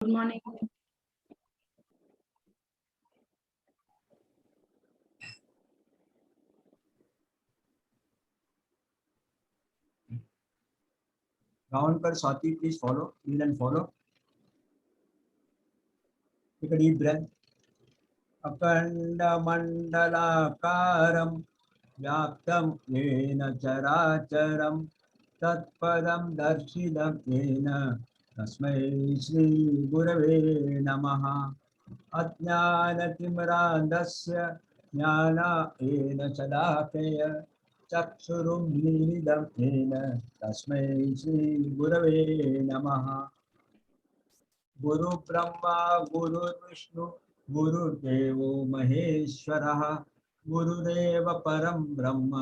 Good morning. Round per Swati, please follow. Kneel and follow. Take a deep breath. Akanda mandalakaram vyaptam yena characharam tatpadam darshidam yena tasmai Shri Gurave Namaha. Ajnanatimrandasya jnana ena sadakaya चक्षुरुं मीलितं येन तस्मै श्री गुरवे नमः। गुरु ब्रह्मा गुरुर्विष्णु गुरुर्देवो महेश्वरः गुरुरेव परं ब्रह्म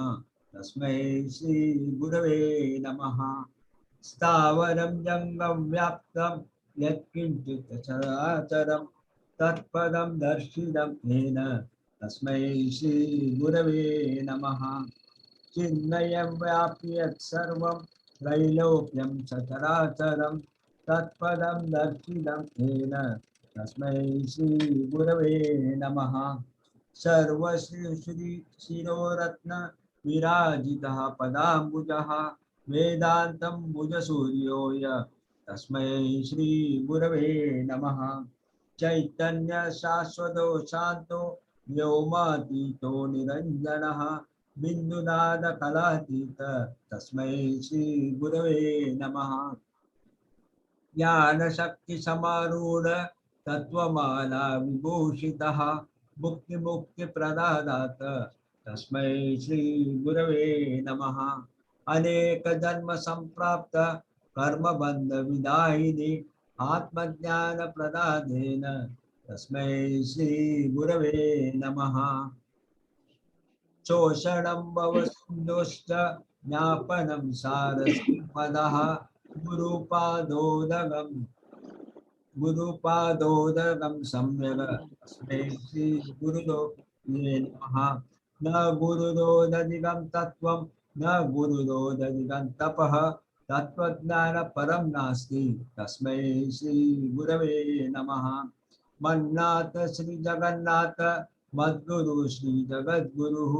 तस्मै श्री गुरवे नमः। स्थावरं जङ्गम व्याप्तं यत्किञ्चित् चराचरं तत्पदं दर्शितं येन तस्मै श्री गुरवे नमः। चिन्मयं व्याप्य यत्सर्वं त्रैलोक्यं सचराचरं तत्पदं दर्शितं येन तस्मै श्री गुरवे नमः। सर्वश्री श्री शिरोरत्न विराजितः पदाम्बुजः वेदान्तं भुजसूर्यो य तस्मै श्री गुरवे नमः। चैतन्य शाश्वतो शान्तो व्योमातीतो निरञ्जनः बिन्दुनाद कलातीत तस्मै श्री गुरवे नमः। ज्ञान शक्ति समारूढ़ तत्वमाला विभूषितः मुक्ति मुक्ति प्रदादात तस्मै श्री गुरवे नमः। अनेक जन्म संप्राप्त कर्म बंध विदायिनी आत्मज्ञान प्रदादेन तस्मै श्री गुरवे नमः। शोषणं भवसिन्धुश्च ज्ञापनं सारसिंहदः गुरुपादोदगं सम्यग तस्मै श्री गुरुदो नमः। न गुरुदोदधिगं तत्त्वं न गुरुदोदधिगं तपः तत्त्वज्ञान परं नास्ति तस्मै श्री गुरवे नमः। मन्नाथ श्री जगन्नाथ मद्गुरु श्री जगद्गुरुः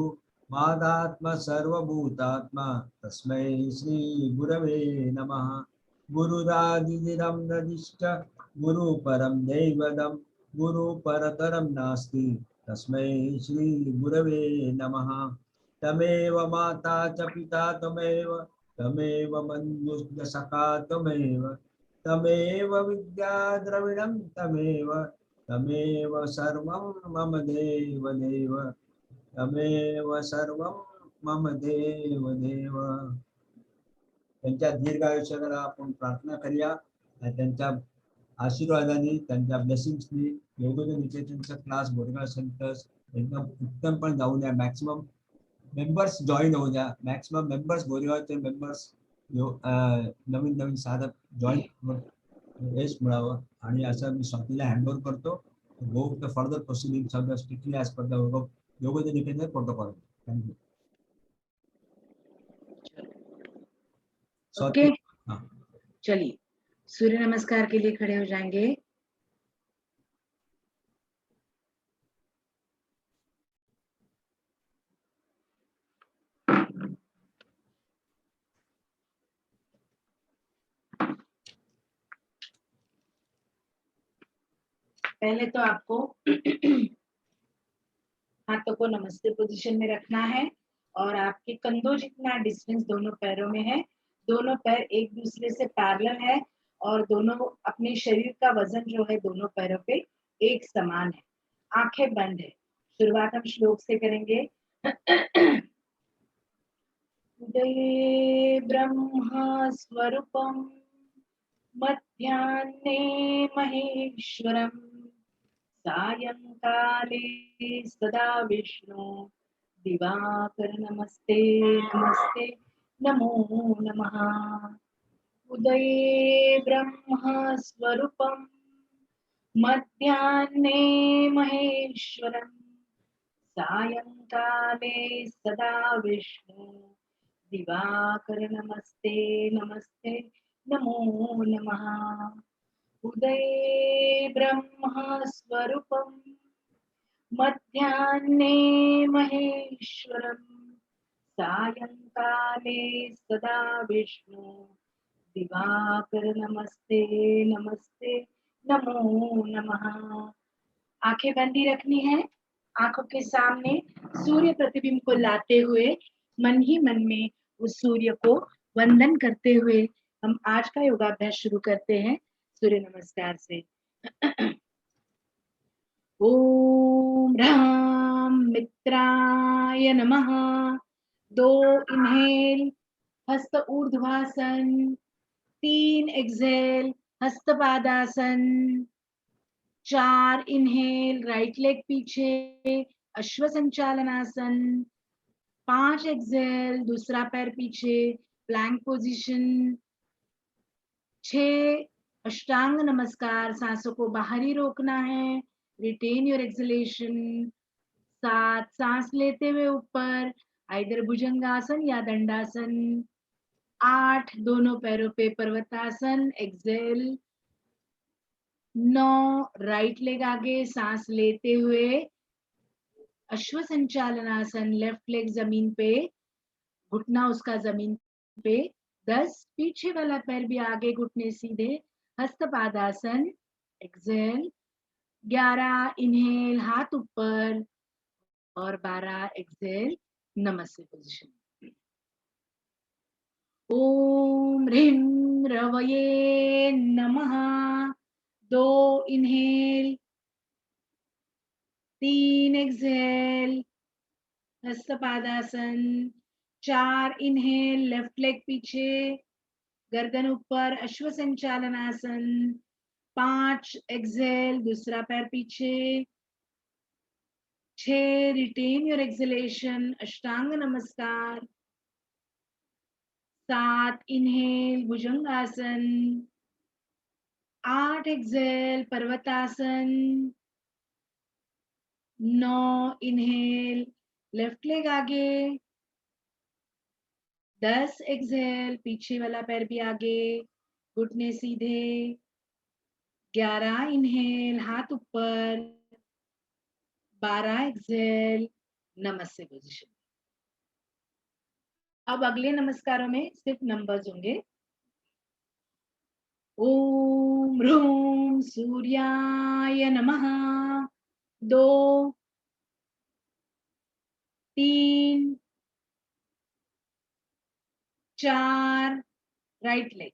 मादात्म सर्वभूतात्मा तस्मै श्री गुरवे नमः। गुरुरादिरं नदिष्ट गुरु परं दैवतं गुरु परतरं नास्ति तस्मै श्री गुरवे नमः। तमेव माता च पिता त्वमेव तमेव बन्धुश्च सखा त्वमेव तमेव विद्या द्रविणं तमेव सर्वं मम देव देव तमेव सर्वं मम देव देव। त्यांच्या दीर्घायुष्याला आपण प्रार्थना करूया आणि त्यांच्या आशीर्वादाने त्यांच्या ब्लेसिंग्सनी योगोदय निकेतनचा क्लास बोरगाव सेंटर्स एकदम उत्तम पण जाऊ द्या। मॅक्सिमम मेंबर्स जॉईन होऊ द्या। मॅक्सिमम मेंबर्स बोरगावचे मेंबर्स नवीन नवीन साधक जॉईन यश मिळावं आणि असं मी स्वातीला हँडओव्हर करतो। गो द फर्दर प्रोसिडिंग सगळं strictly as per the Yogodaya Niketan protocol. Thank you. Okay, चलिए सूर्य नमस्कार के लिए खड़े हो जाएंगे। पहले तो आपको हाथों को नमस्ते पोजीशन में रखना है और आपके कंधों जितना डिस्टेंस दोनों पैरों में है। दोनों पैर एक दूसरे से पैरेलल है और दोनों अपने शरीर का वजन जो है दोनों पैरों पे एक समान है। आंखें बंद है। शुरुआत हम श्लोक से करेंगे। उदये ब्रह्मा स्वरूपम मध्याह्ने महेश्वरम् सायंकाले सदा विष्णु दिवाकर नमस्ते नमस्ते नमो नमः। उदये ब्रह्म स्वरूपम मध्याह्ने महेश्वरम् सायंकाले सदा विष्णु दिवाकर नमस्ते नमस्ते नमो नमः। उदये ब्रह्म स्वरूपम् मध्याह्ने महेश्वरम् सायंकाले सदा विष्णु दिवाकर नमस्ते नमस्ते नमो नमः। आंखें बंदी रखनी है। आंखों के सामने सूर्य प्रतिबिंब को लाते हुए मन ही मन में उस सूर्य को वंदन करते हुए हम आज का योगाभ्यास शुरू करते हैं सूर्य नमस्कार से। ओम ह्रां मित्राय नमः। 2 इनहेल हस्त ऊर्ध्वासन, 3 exhale Hastapadasana, 4 inhale right leg पीछे अश्व संचालनासन, 5 एक्सहेल दूसरा पैर पीछे प्लैंक पोजीशन, 6 अष्टांग नमस्कार सांसों को बाहर ही रोकना है, रिटेन योर एक्सहेलेशन, 7 सांस लेते हुए ऊपर आइदर भुजंगासन या दंडासन, 8 दोनों पैरों पे पर्वतासन एक्सहेल, 9 राइट लेग आगे सांस लेते हुए अश्व संचालनासन, लेफ्ट लेग जमीन पे घुटना उसका जमीन पे, 10 पीछे वाला पैर भी आगे घुटने सीधे हस्तपादासन एक्सहेल, 11 इनहेल हाथ ऊपर और 12 एक्सहेल नमस्ते पोजीशन। ओम ह्रीं रवये नमः। 2 inhale, 3 exhale Hastapadasana, 4 inhale left leg पीछे गर्दन ऊपर अश्व संचालनासन, 5 एक्सहेल दूसरा पैर पीछे, 6 रिटेन योर एक्सहेलेशन अष्टांग नमस्कार, 7 इनहेल भुजंगासन, 8 एक्सहेल पर्वतासन, 9 इनहेल लेफ्ट लेग आगे, 10 एक्सहेल पीछे वाला पैर भी आगे घुटने सीधे, 11 इनहेल हाथ ऊपर, 12 एक्सहेल नमस्ते पोजीशन। अब अगले नमस्कारों में सिर्फ नंबर्स होंगे। ओम ह्रूं सूर्याय नमः। 2 3 4 राइट लेग,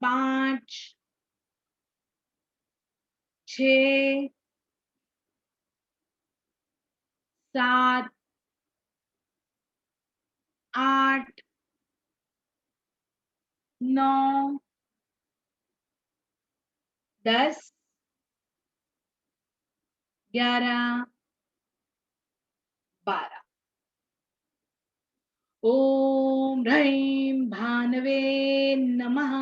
5 6 7 8 9 10 11 12। ओम ह्रीं भानवे नमः।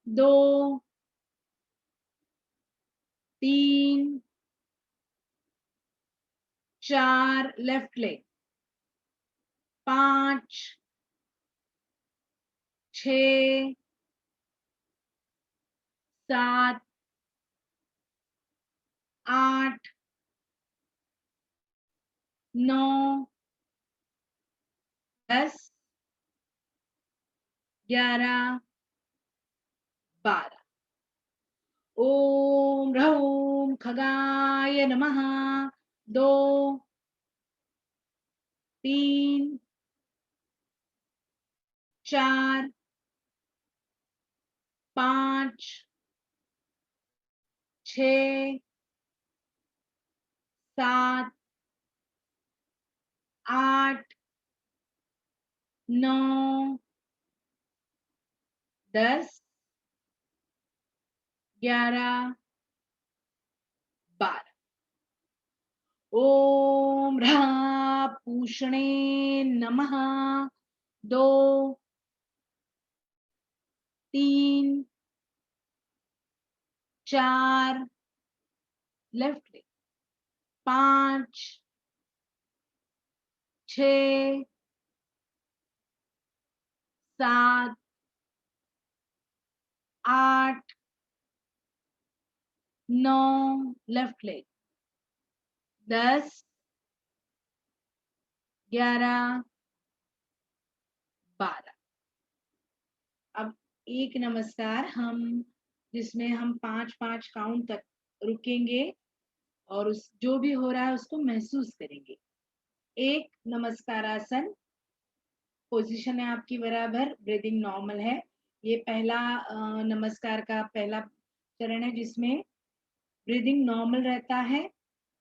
2 3 4 लेफ्ट लेग, 5 6 7 8 9 10 11 12। ओम ह्रौं खगाय नमः। 2 3 4 5 6 7 8 9 10 11 12। ओम ह्रां पूषणे नमः। 2 3 4 लेफ्ट लेग, 5 6 7 8 9 लेफ्ट लेग, 10, 11, 12। अब एक नमस्कार हम जिसमें हम 5-5 काउंट तक रुकेंगे और उस जो भी हो रहा है उसको महसूस करेंगे। एक नमस्कारासन, पोजीशन है आपकी बराबर, ब्रीदिंग नॉर्मल है। ये पहला नमस्कार का पहला चरण है जिसमें ब्रीदिंग नॉर्मल रहता है।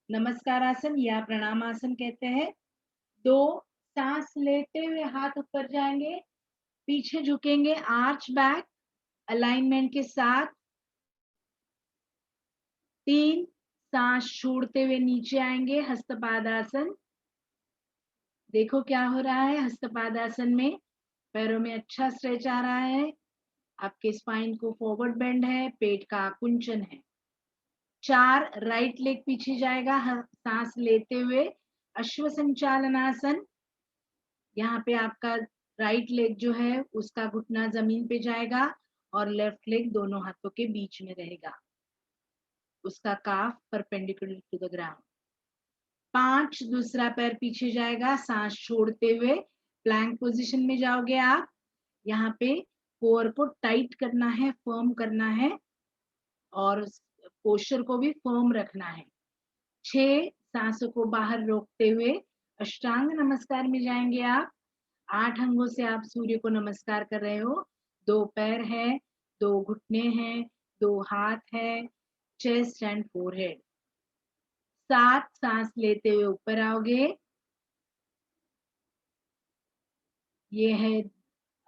नमस्कारासन या प्रणामासन कहते हैं। 2, सांस लेते हुए हाथ ऊपर जाएंगे, पीछे झुकेंगे, आर्च बैक अलाइनमेंट के साथ। 3, सांस छोड़ते हुए नीचे आएंगे, हस्तपादासन। देखो क्या हो रहा है हस्तपादासन में, पैरों में अच्छा स्ट्रेच आ रहा है, आपके स्पाइन को फॉरवर्ड बेंड है, पेट का आकुंचन है। 4, राइट लेग पीछे जाएगा, सांस लेते हुए अश्व संचालनासन। यहाँ पे आपका राइट लेग जो है उसका घुटना जमीन पे जाएगा और लेफ्ट लेग दोनों हाथों के बीच में रहेगा, उसका काफ परपेंडिकुलर टू द ग्राउंड। 5, दूसरा पैर पीछे जाएगा, सांस छोड़ते हुए प्लैंक पोजीशन में जाओगे आप। यहाँ पे कोर को टाइट करना है, फर्म करना है और पोस्चर को भी फर्म रखना है। 6, सांसों को बाहर रोकते हुए अष्टांग नमस्कार में जाएंगे आप। 8 अंगों से आप सूर्य को नमस्कार कर रहे हो। 2 पैर है, 2 घुटने हैं, 2 हाथ है, चेस्ट एंड फोरहेड। 7, सांस लेते हुए ऊपर आओगे, ये है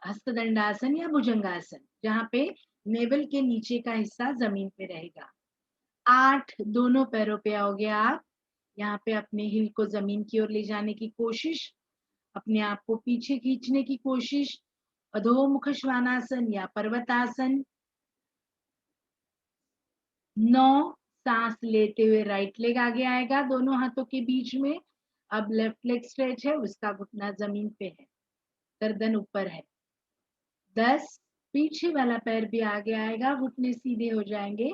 हस्तदंडासन या भुजंगासन, जहाँ पे नेवल के नीचे का हिस्सा जमीन पे रहेगा। 8, दोनों पैरों पे आओगे आप, यहाँ पे अपने हिल को जमीन की ओर ले जाने की कोशिश, अपने आप को पीछे खींचने की कोशिश, अधोमुख श्वानासन या पर्वतासन। 9, सांस लेते हुए राइट लेग आगे आएगा दोनों हाथों के बीच में। अब लेफ्ट लेग स्ट्रेच है, उसका घुटना जमीन पे है, गर्दन ऊपर है। 10, पीछे वाला पैर भी आगे आएगा, घुटने सीधे हो जाएंगे,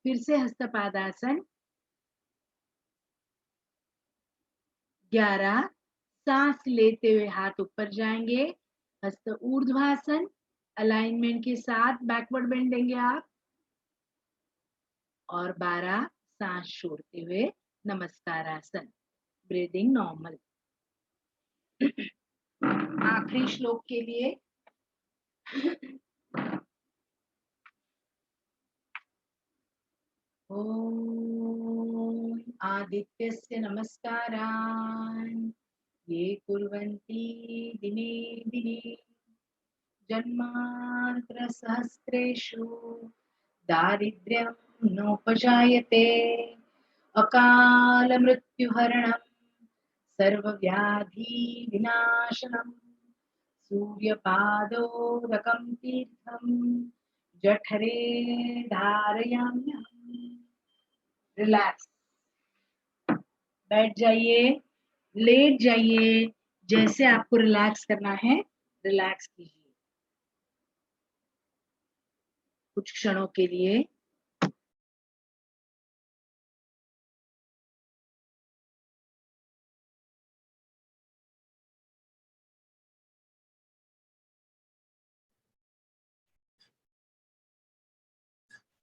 फिर से हस्तपादासन। 11, सांस लेते हुए हाथ ऊपर जाएंगे, हस्त ऊर्ध्वासन, अलाइनमेंट के साथ बैकवर्ड बेंड देंगे आप। और 12, सांस छोड़ते हुए नमस्कारासन, ब्रीदिंग नॉर्मल। आखिरी श्लोक के लिए ओम आदित्यस्य नमस्कारान् ये कुर्वन्ति दिने दिने जन्मान्तरसहस्रेषु दारिद्र्यं नोपजायते अकालमृत्युहरणं सर्वव्याधिविनाशनं सूर्यपादोदकं तीर्थं जठरे धारयाम्यहम्। रिलैक्स, बैठ जाइए, लेट जाइए, जैसे आपको रिलैक्स करना है रिलैक्स कीजिए कुछ क्षणों के लिए।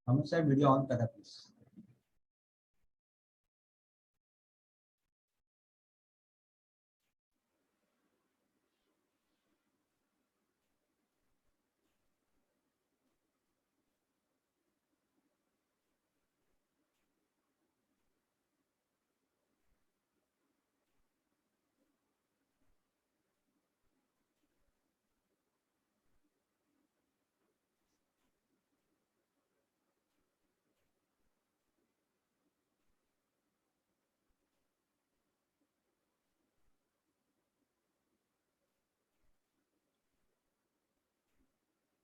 हम सर वीडियो ऑन करा प्लीज।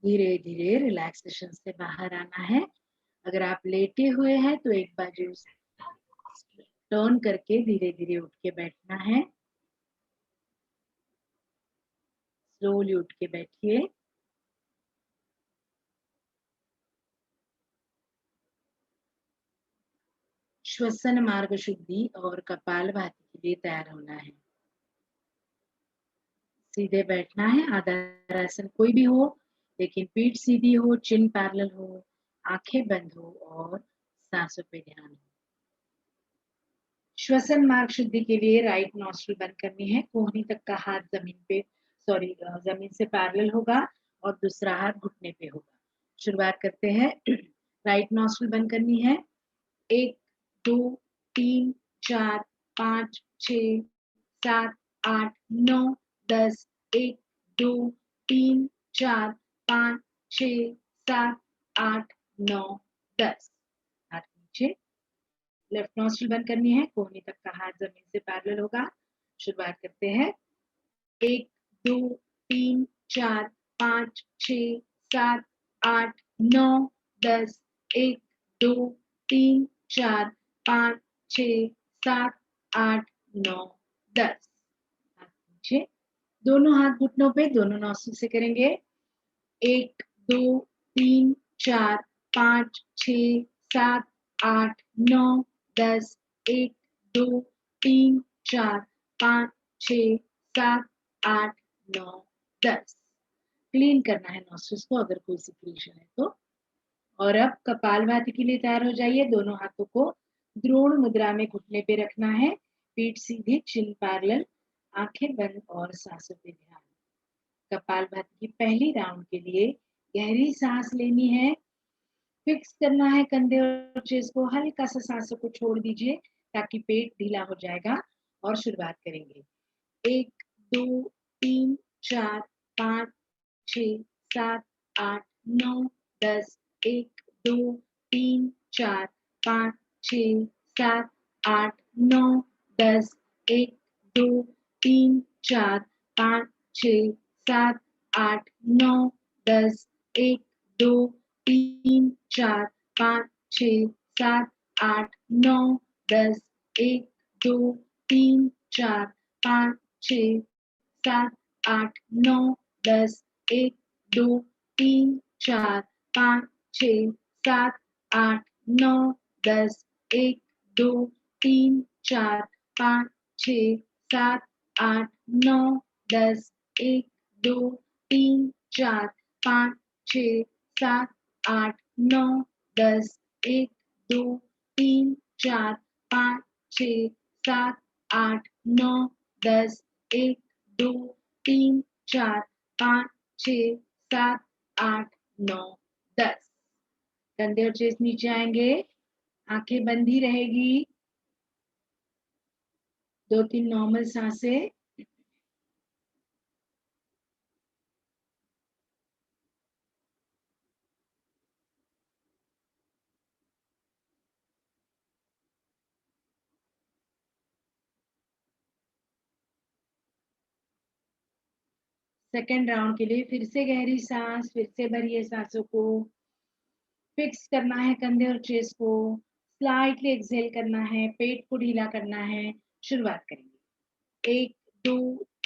धीरे धीरे रिलैक्सेशन से बाहर आना है। अगर आप लेटे हुए हैं तो एक बाजू टर्न करके धीरे धीरे उठ के बैठना है। स्लोली उठ के बैठिए। श्वसन मार्ग शुद्धि और कपालभाति के लिए तैयार होना है। सीधे बैठना है, आधारासन कोई भी हो, लेकिन पीठ सीधी हो, चिन पैरेलल हो, आंखें बंद हो और सांसों पे ध्यान हो। श्वसन मार्ग शुद्धि के लिए राइट नॉस्ट्रिल बंद करनी है, कोहनी तक का हाथ जमीन से पैरेलल होगा और दूसरा हाथ घुटने पे होगा। शुरुआत करते हैं। राइट नॉस्ट्रिल बंद करनी है। 1 2 3 4 5 6 7 8 9 10 1 2 3 4 5 6 7 8 9 10। हाथ नीचे। लेफ्ट नॉस्ट्रिल बंद करनी है, कोहनी तक का हाथ जमीन से पैरेलल होगा। शुरुआत करते हैं। 1 2 3 4 5 6 7 8 9 10 1 2 3 4 5 6 7 8 9 10। हाथ नीचे। दोनों हाथ घुटनों पे, दोनों नॉस्ट्रिल से करेंगे। 1 2 3 4 5 6 7 8 9 10 1 2 3 4 5 6 7 8 9 10। क्लीन करना है नॉस्ट्रिल्स को अगर कोई सिक्रीशन है तो। और अब कपालभाति के लिए तैयार हो जाइए। दोनों हाथों को द्रोण मुद्रा में घुटने पे रखना है, पीठ सीधी, चिन पैरेलल, आंखें बंद और सांसों पे ध्यान। कपालभाति की पहली राउंड के लिए गहरी सांस लेनी है, फिक्स करना है कंधे और चेस्ट को, हल्का सा सांसों को छोड़ दीजिए ताकि पेट ढीला हो जाएगा। और शुरुआत करेंगे। 1 2 3 4 5 6 7 8 9 10 1 2 3 4 5 6 7 8 9 10 1 2 3 4 5 6 7 8 9 10 1 2 3 4 5 6 7 8 9 10 1 2 3 4 5 6 7 8 9 10 1 2 3 4 5 6 7 8 9 10 1 2 3 4 5 6 7 8 9 10 1 2 3 4 5 6 7 8 9 10 1 2 3 4 5 6 7 8 9 10 1 2 3 4 5 6 7 8 9 10। कंधे और चेस्ट नीचे आएंगे, आंखें बंद ही रहेगी। 2-3 नॉर्मल सांसें। सेकेंड राउंड के लिए फिर से गहरी सांस, फिर से भरिए सांसों को। फिक्स करना है कंधे और चेस्ट को, स्लाइटली एक्सहेल करना है, पेट को ढीला करना है। शुरुआत करेंगे। 1 2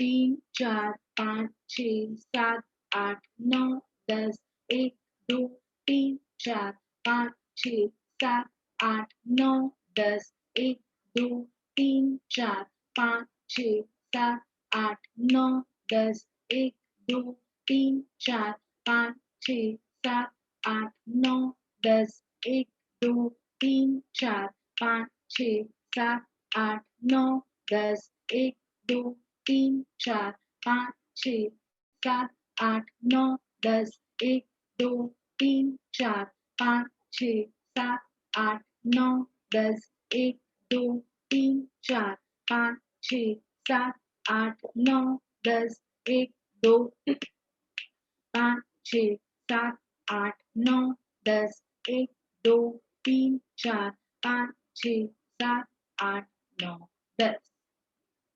3 4 5 6 7 8 9 10 1 2 3 4 5 6 7 8 9 10 1 2 3 4 5 6 7 8 9 10 1 2 3 4 5 6 7 8 9 10 1 2 3 4 5 6 7 8 9 10 1 2 3 4 5 6 7 8 9 10 1 2 3 4 5 6 7 8 9 10 1 2 3 4 5 6 7 8 9 10 1 2 5 6 7 8 9 10 1 2 3 4 5 6 7 8 9 10।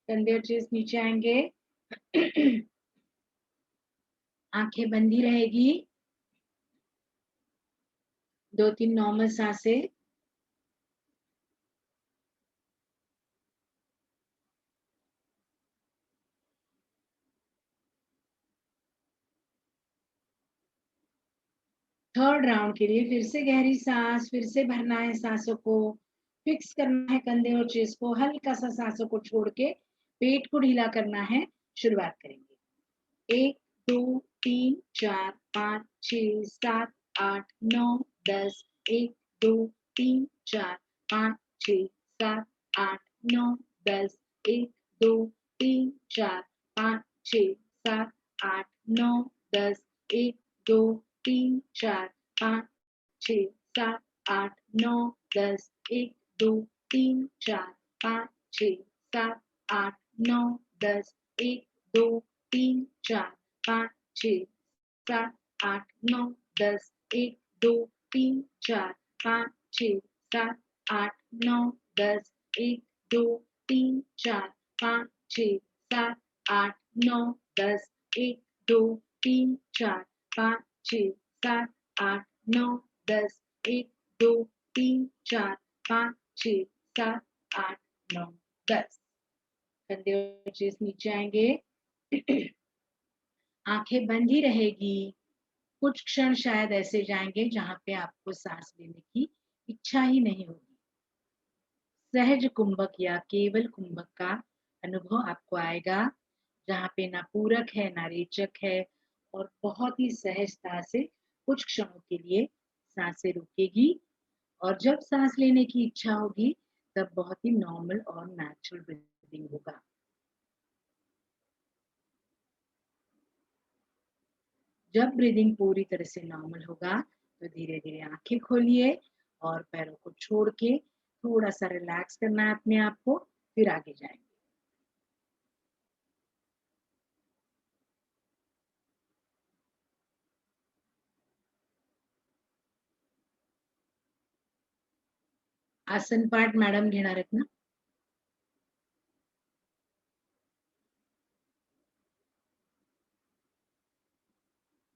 कंधे और चेस्ट नीचे आएंगे। आंखें बंद ही रहेगी। 2-3 नॉर्मल सांसें। थर्ड राउंड के लिए फिर से गहरी सांस, फिर से भरना है सांसों को, फिक्स करना है कंधे और चेस्ट को, हल्का सा सांसों को छोड़ के पेट को ढीला करना है। शुरुआत करेंगे। 1 2 3 4 5 6 7 8 9 10 1 2 3 4 5 6 7 8 9 10 1 2 3 4 5 6 7 8 9 10 1 2 3 4 5 6 7 8 9 10 1 2 3 4 5 6 7 8 9 10 1 2 3 4 5 6 7 8 9 10 1 2 3 4 5 6 7 8 9 10 1 2 3 4 5 6 7 8 9 10 1 2 3 4 5 6 7 8 9 10 1 2 3 4 5 6 7 8 9 10। कंधे और चेस्ट नीचे आएंगे। आंखें बंद ही रहेगी। कुछ क्षण शायद ऐसे जाएंगे जहां पे आपको सांस लेने की इच्छा ही नहीं होगी। सहज कुंभक या केवल कुंभक का अनुभव आपको आएगा, जहां पे ना पूरक है ना रेचक है, और बहुत ही सहजता से कुछ क्षणों के लिए सांसें रुकेगी, और जब सांस लेने की इच्छा होगी तब बहुत ही नॉर्मल और नेचुरल ब्रीदिंग होगा। जब ब्रीदिंग पूरी तरह से नॉर्मल होगा तो धीरे धीरे आंखें खोलिए और पैरों को छोड़ के थोड़ा सा रिलैक्स करना है अपने आप को, फिर आगे जाएंगे। आसन पाठ मॅडम घेणार आहेत ना?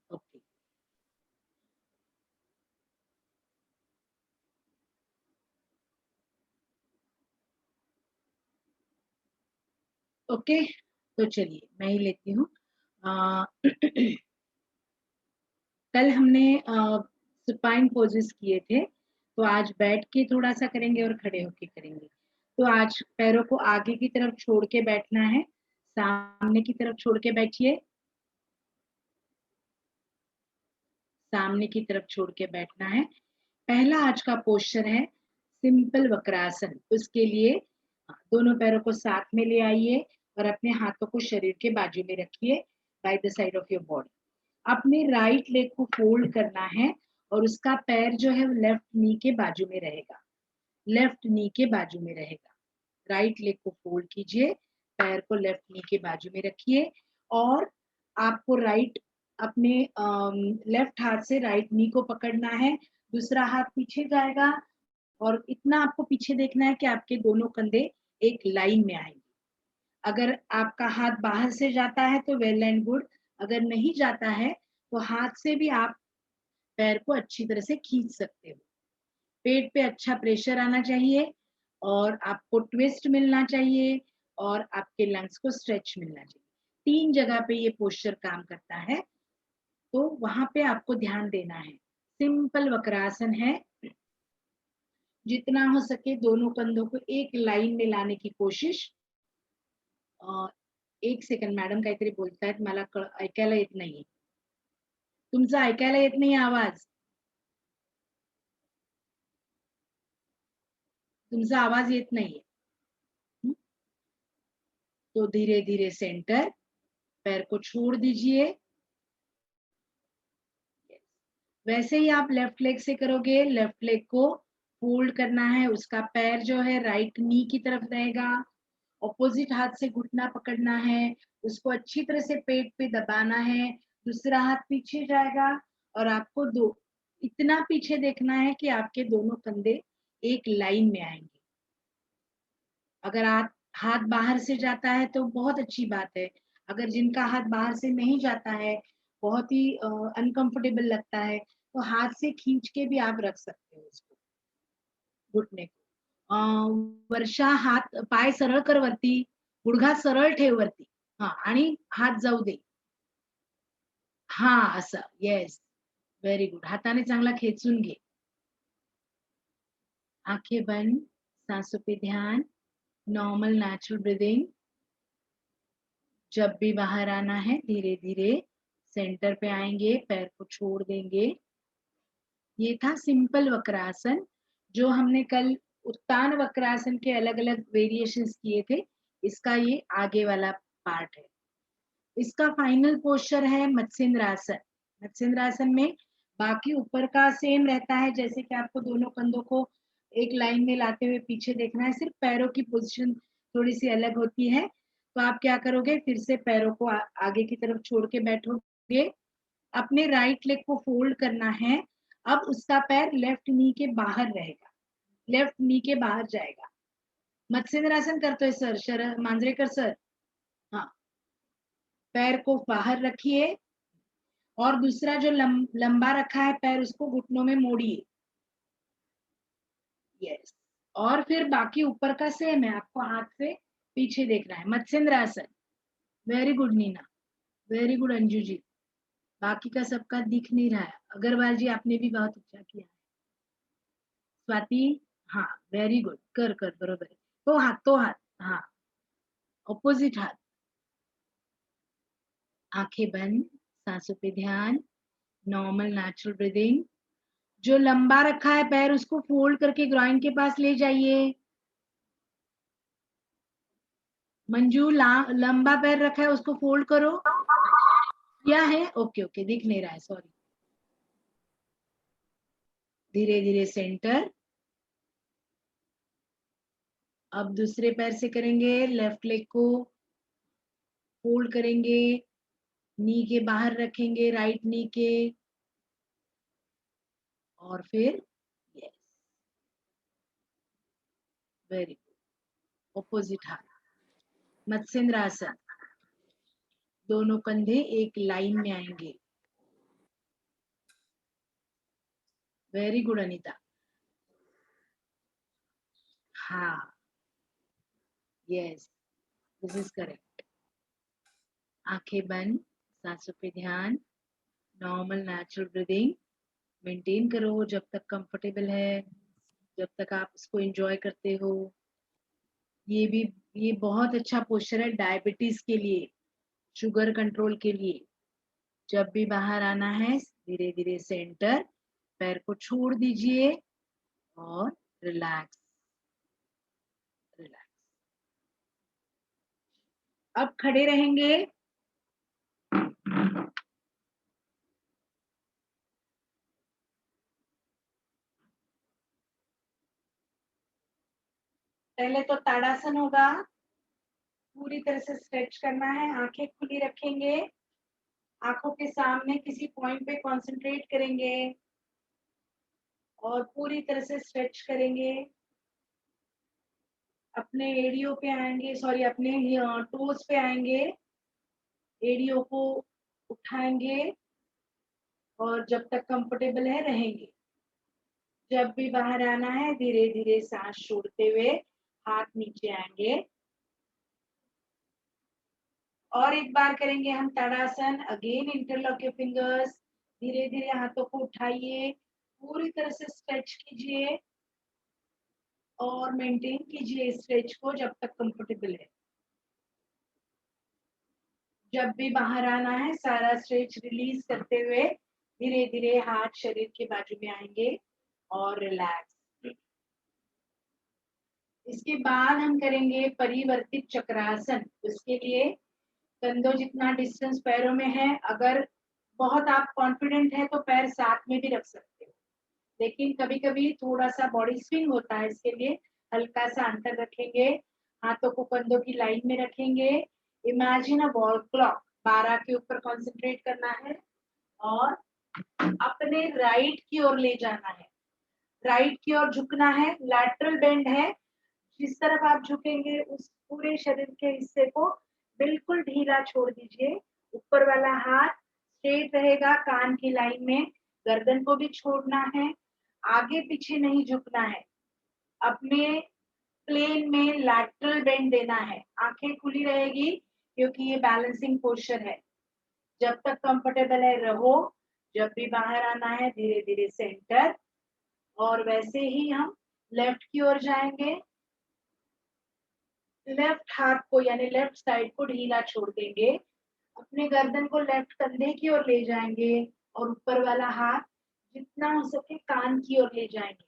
ओके ओके, तो चलिए मैं ही लेती हूँ। कल हमने सुपाइन पोजेस किए थे, तो आज बैठ के थोड़ा सा करेंगे और खड़े होके करेंगे। तो आज पैरों को आगे की तरफ छोड़ के बैठना है, सामने की तरफ छोड़ के बैठिए, सामने की तरफ छोड़ के बैठना है। पहला आज का पोस्चर है सिंपल वक्रासन। उसके लिए दोनों पैरों को साथ में ले आइए और अपने हाथों को शरीर के बाजू में रखिए, bye the side of your body. अपने राइट लेग को फोल्ड करना है और उसका पैर जो है वो लेफ्ट नी के बाजू में रहेगा, लेफ्ट नी के बाजू में रहेगा। राइट लेग को फोल्ड कीजिए, पैर को लेफ्ट नी के बाजू में रखिए, और आपको राइट अपने लेफ्ट हाथ से राइट नी को पकड़ना है, दूसरा हाथ पीछे जाएगा, और इतना आपको पीछे देखना है कि आपके दोनों कंधे एक लाइन में आएंगे। अगर आपका हाथ बाहर से जाता है तो वेल एंड गुड, अगर नहीं जाता है तो हाथ से भी आप पैर को अच्छी तरह से खींच सकते हो। पेट पे अच्छा प्रेशर आना चाहिए और आपको ट्विस्ट मिलना चाहिए और आपके लंग्स को स्ट्रेच मिलना चाहिए। 3 जगह पे ये पोस्चर काम करता है, तो वहां पे आपको ध्यान देना है। सिंपल वक्रासन है। जितना हो सके दोनों कंधों को एक लाइन में लाने की कोशिश। एक सेकंड, मॅडम काहीतरी बोलतायत, मला ऐकायला येत नाहीये. तुमचं ऐकायला येत नाही आवाज. तुमचा आवाज येत नाहीये. तो धीरे धीरे सेंटर, पैर को छोड़ दीजिए। वैसे ही आप लेफ्ट लेग से करोगे, लेफ्ट लेग को फोल्ड करना है, उसका पैर जो है राइट नी की तरफ रहेगा, ऑपोजिट हाथ से घुटना पकड़ना है, उसको अच्छी तरह से पेट पे दबाना है, दूसरा हाथ पीछे जाएगा, और आपको दो इतना पीछे देखना है कि आपके दोनों कंधे एक लाइन में आएंगे। अगर आप हाथ बाहर से जाता है तो बहुत अच्छी बात है, अगर जिनका हाथ बाहर से नहीं जाता है, बहुत ही अनकंफर्टेबल लगता है, तो हाथ से खींच के भी आप रख सकते हो उसको, घुटने को। वर्षा हात पाय सरळ कर वरती, गुडघा सरळ ठेव वरती, हा, आणि हात जाऊ दे, हा, असं, येस, व्हेरी गुड, हाताने चांगला खेचून घे, आंखें बंद, सांसों पे ध्यान, नॉर्मल नेचुरल ब्रीदिंग। जब भी बाहर आना है धीरे धीरे सेंटर पे आएंगे, पैर को छोड़ देंगे। ये था सिंपल वक्रासन, जो हमने कल उत्तान वक्रासन के अलग अलग वेरिएशंस किए थे। इसका ये आगे वाला पार्ट है। इसका फाइनल पोस्चर है मत्स्येंद्रासन। मत्स्येंद्रासन में बाकी ऊपर का सेम रहता है, जैसे कि आपको दोनों कंधों को एक लाइन में लाते हुए पीछे देखना है, सिर्फ पैरों की पोजीशन थोड़ी सी अलग होती है। तो आप क्या करोगे, फिर से पैरों को आगे की तरफ छोड़ के बैठोगे। अपने राइट लेग को फोल्ड करना है। अब उसका पैर लेफ्ट नी के बाहर रहेगा, लेफ्ट नी के बाहर जाएगा। मत्स्येंद्रासन करते हैं सर, मांजरेकर सर। हाँ, पैर को बाहर रखिए और दूसरा जो लंबा रखा है पैर, उसको घुटनों में मोड़िए। यस, और फिर बाकी ऊपर का सेम है, आपको हाथ से पीछे देखना है। Matsyendrasana. Very good Neena, very good Anju ji. बाकी का सबका दिख नहीं रहा है। अग्रवाल जी आपने भी बहुत अच्छा किया है। स्वाति, हाँ वेरी गुड, कर कर बरोबर है। तो हाथ, हाँ ऑपोजिट हाथ। आंखें बंद, सांसों पे ध्यान, नॉर्मल नेचुरल ब्रीदिंग। जो लंबा रखा है पैर, उसको फोल्ड करके ग्राइन के पास ले जाइए। मंजू, लंबा पैर रखा है उसको फोल्ड करो। क्या है? ओके ओके, दिख नहीं रहा है, सॉरी। धीरे धीरे सेंटर। अब दूसरे पैर से करेंगे, लेफ्ट लेग को फोल्ड करेंगे, नी के बाहर रखेंगे, राइट नी के, और फिर यस, वेरी गुड। ऑपोजिट हाथ, मत्स्येंद्रासन। दोनों कंधे एक लाइन में आएंगे। Very good Anita. हाँ, यस, दिस इज करेक्ट। आंखें बंद, सांसों पे ध्यान, नॉर्मल नेचुरल ब्रीदिंग मेंटेन करो जब तक कंफर्टेबल है, जब तक आप इसको एंजॉय करते हो। ये बहुत अच्छा पोस्चर है डायबिटीज के लिए, शुगर कंट्रोल के लिए। जब भी बाहर आना है धीरे धीरे सेंटर, पैर को छोड़ दीजिए और रिलैक्स रिलैक्स। अब खड़े रहेंगे। पहले तो ताड़ासन होगा, पूरी तरह से स्ट्रेच करना है। आंखें खुली रखेंगे, आंखों के सामने किसी पॉइंट पे कंसंट्रेट करेंगे और पूरी तरह से स्ट्रेच करेंगे। अपने एड़ियों पे आएंगे, सॉरी अपने टोज पे आएंगे, एड़ियों को उठाएंगे और जब तक कंफर्टेबल है रहेंगे। जब भी बाहर आना है धीरे धीरे सांस छोड़ते हुए हाथ नीचे आएंगे। और एक बार करेंगे हम ताड़ासन। अगेन इंटरलॉक योर फिंगर्स, धीरे धीरे हाथों को उठाइए, पूरी तरह से स्ट्रेच कीजिए और मेंटेन कीजिए स्ट्रेच को जब तक कंफर्टेबल है। जब भी बाहर आना है सारा स्ट्रेच रिलीज करते हुए धीरे धीरे हाथ शरीर के बाजू में आएंगे और रिलैक्स। इसके बाद हम करेंगे परिवर्तित चक्रासन। उसके लिए कंधों जितना डिस्टेंस पैरों में है, अगर बहुत आप कॉन्फिडेंट है तो पैर साथ में भी रख सकते हो, लेकिन कभी कभी थोड़ा सा बॉडी स्विंग होता है, इसके लिए हल्का सा अंतर रखेंगे। हाथों को कंधों की लाइन में रखेंगे। इमेजिन अ वॉल क्लॉक, 12 के ऊपर कंसंट्रेट करना है और अपने राइट की ओर ले जाना है। राइट की ओर झुकना है, लैटरल बेंड है। जिस तरफ आप झुकेंगे उस पूरे शरीर के हिस्से को बिल्कुल ढीला छोड़ दीजिए। ऊपर वाला हाथ स्ट्रेट रहेगा कान की लाइन में, गर्दन को भी छोड़ना है, आगे पीछे नहीं झुकना है। अपने प्लेन में लैटरल बेंड देना है। आंखें खुली रहेगी क्योंकि ये बैलेंसिंग पोस्चर है। जब तक कंफर्टेबल है रहो। जब भी बाहर आना है धीरे धीरे सेंटर। और वैसे ही हम लेफ्ट की ओर जाएंगे। लेफ्ट हाथ को यानी लेफ्ट साइड को ढीला छोड़ देंगे, अपने गर्दन को लेफ्ट कंधे की ओर ले जाएंगे और ऊपर वाला हाथ जितना हो सके कान की ओर ले जाएंगे।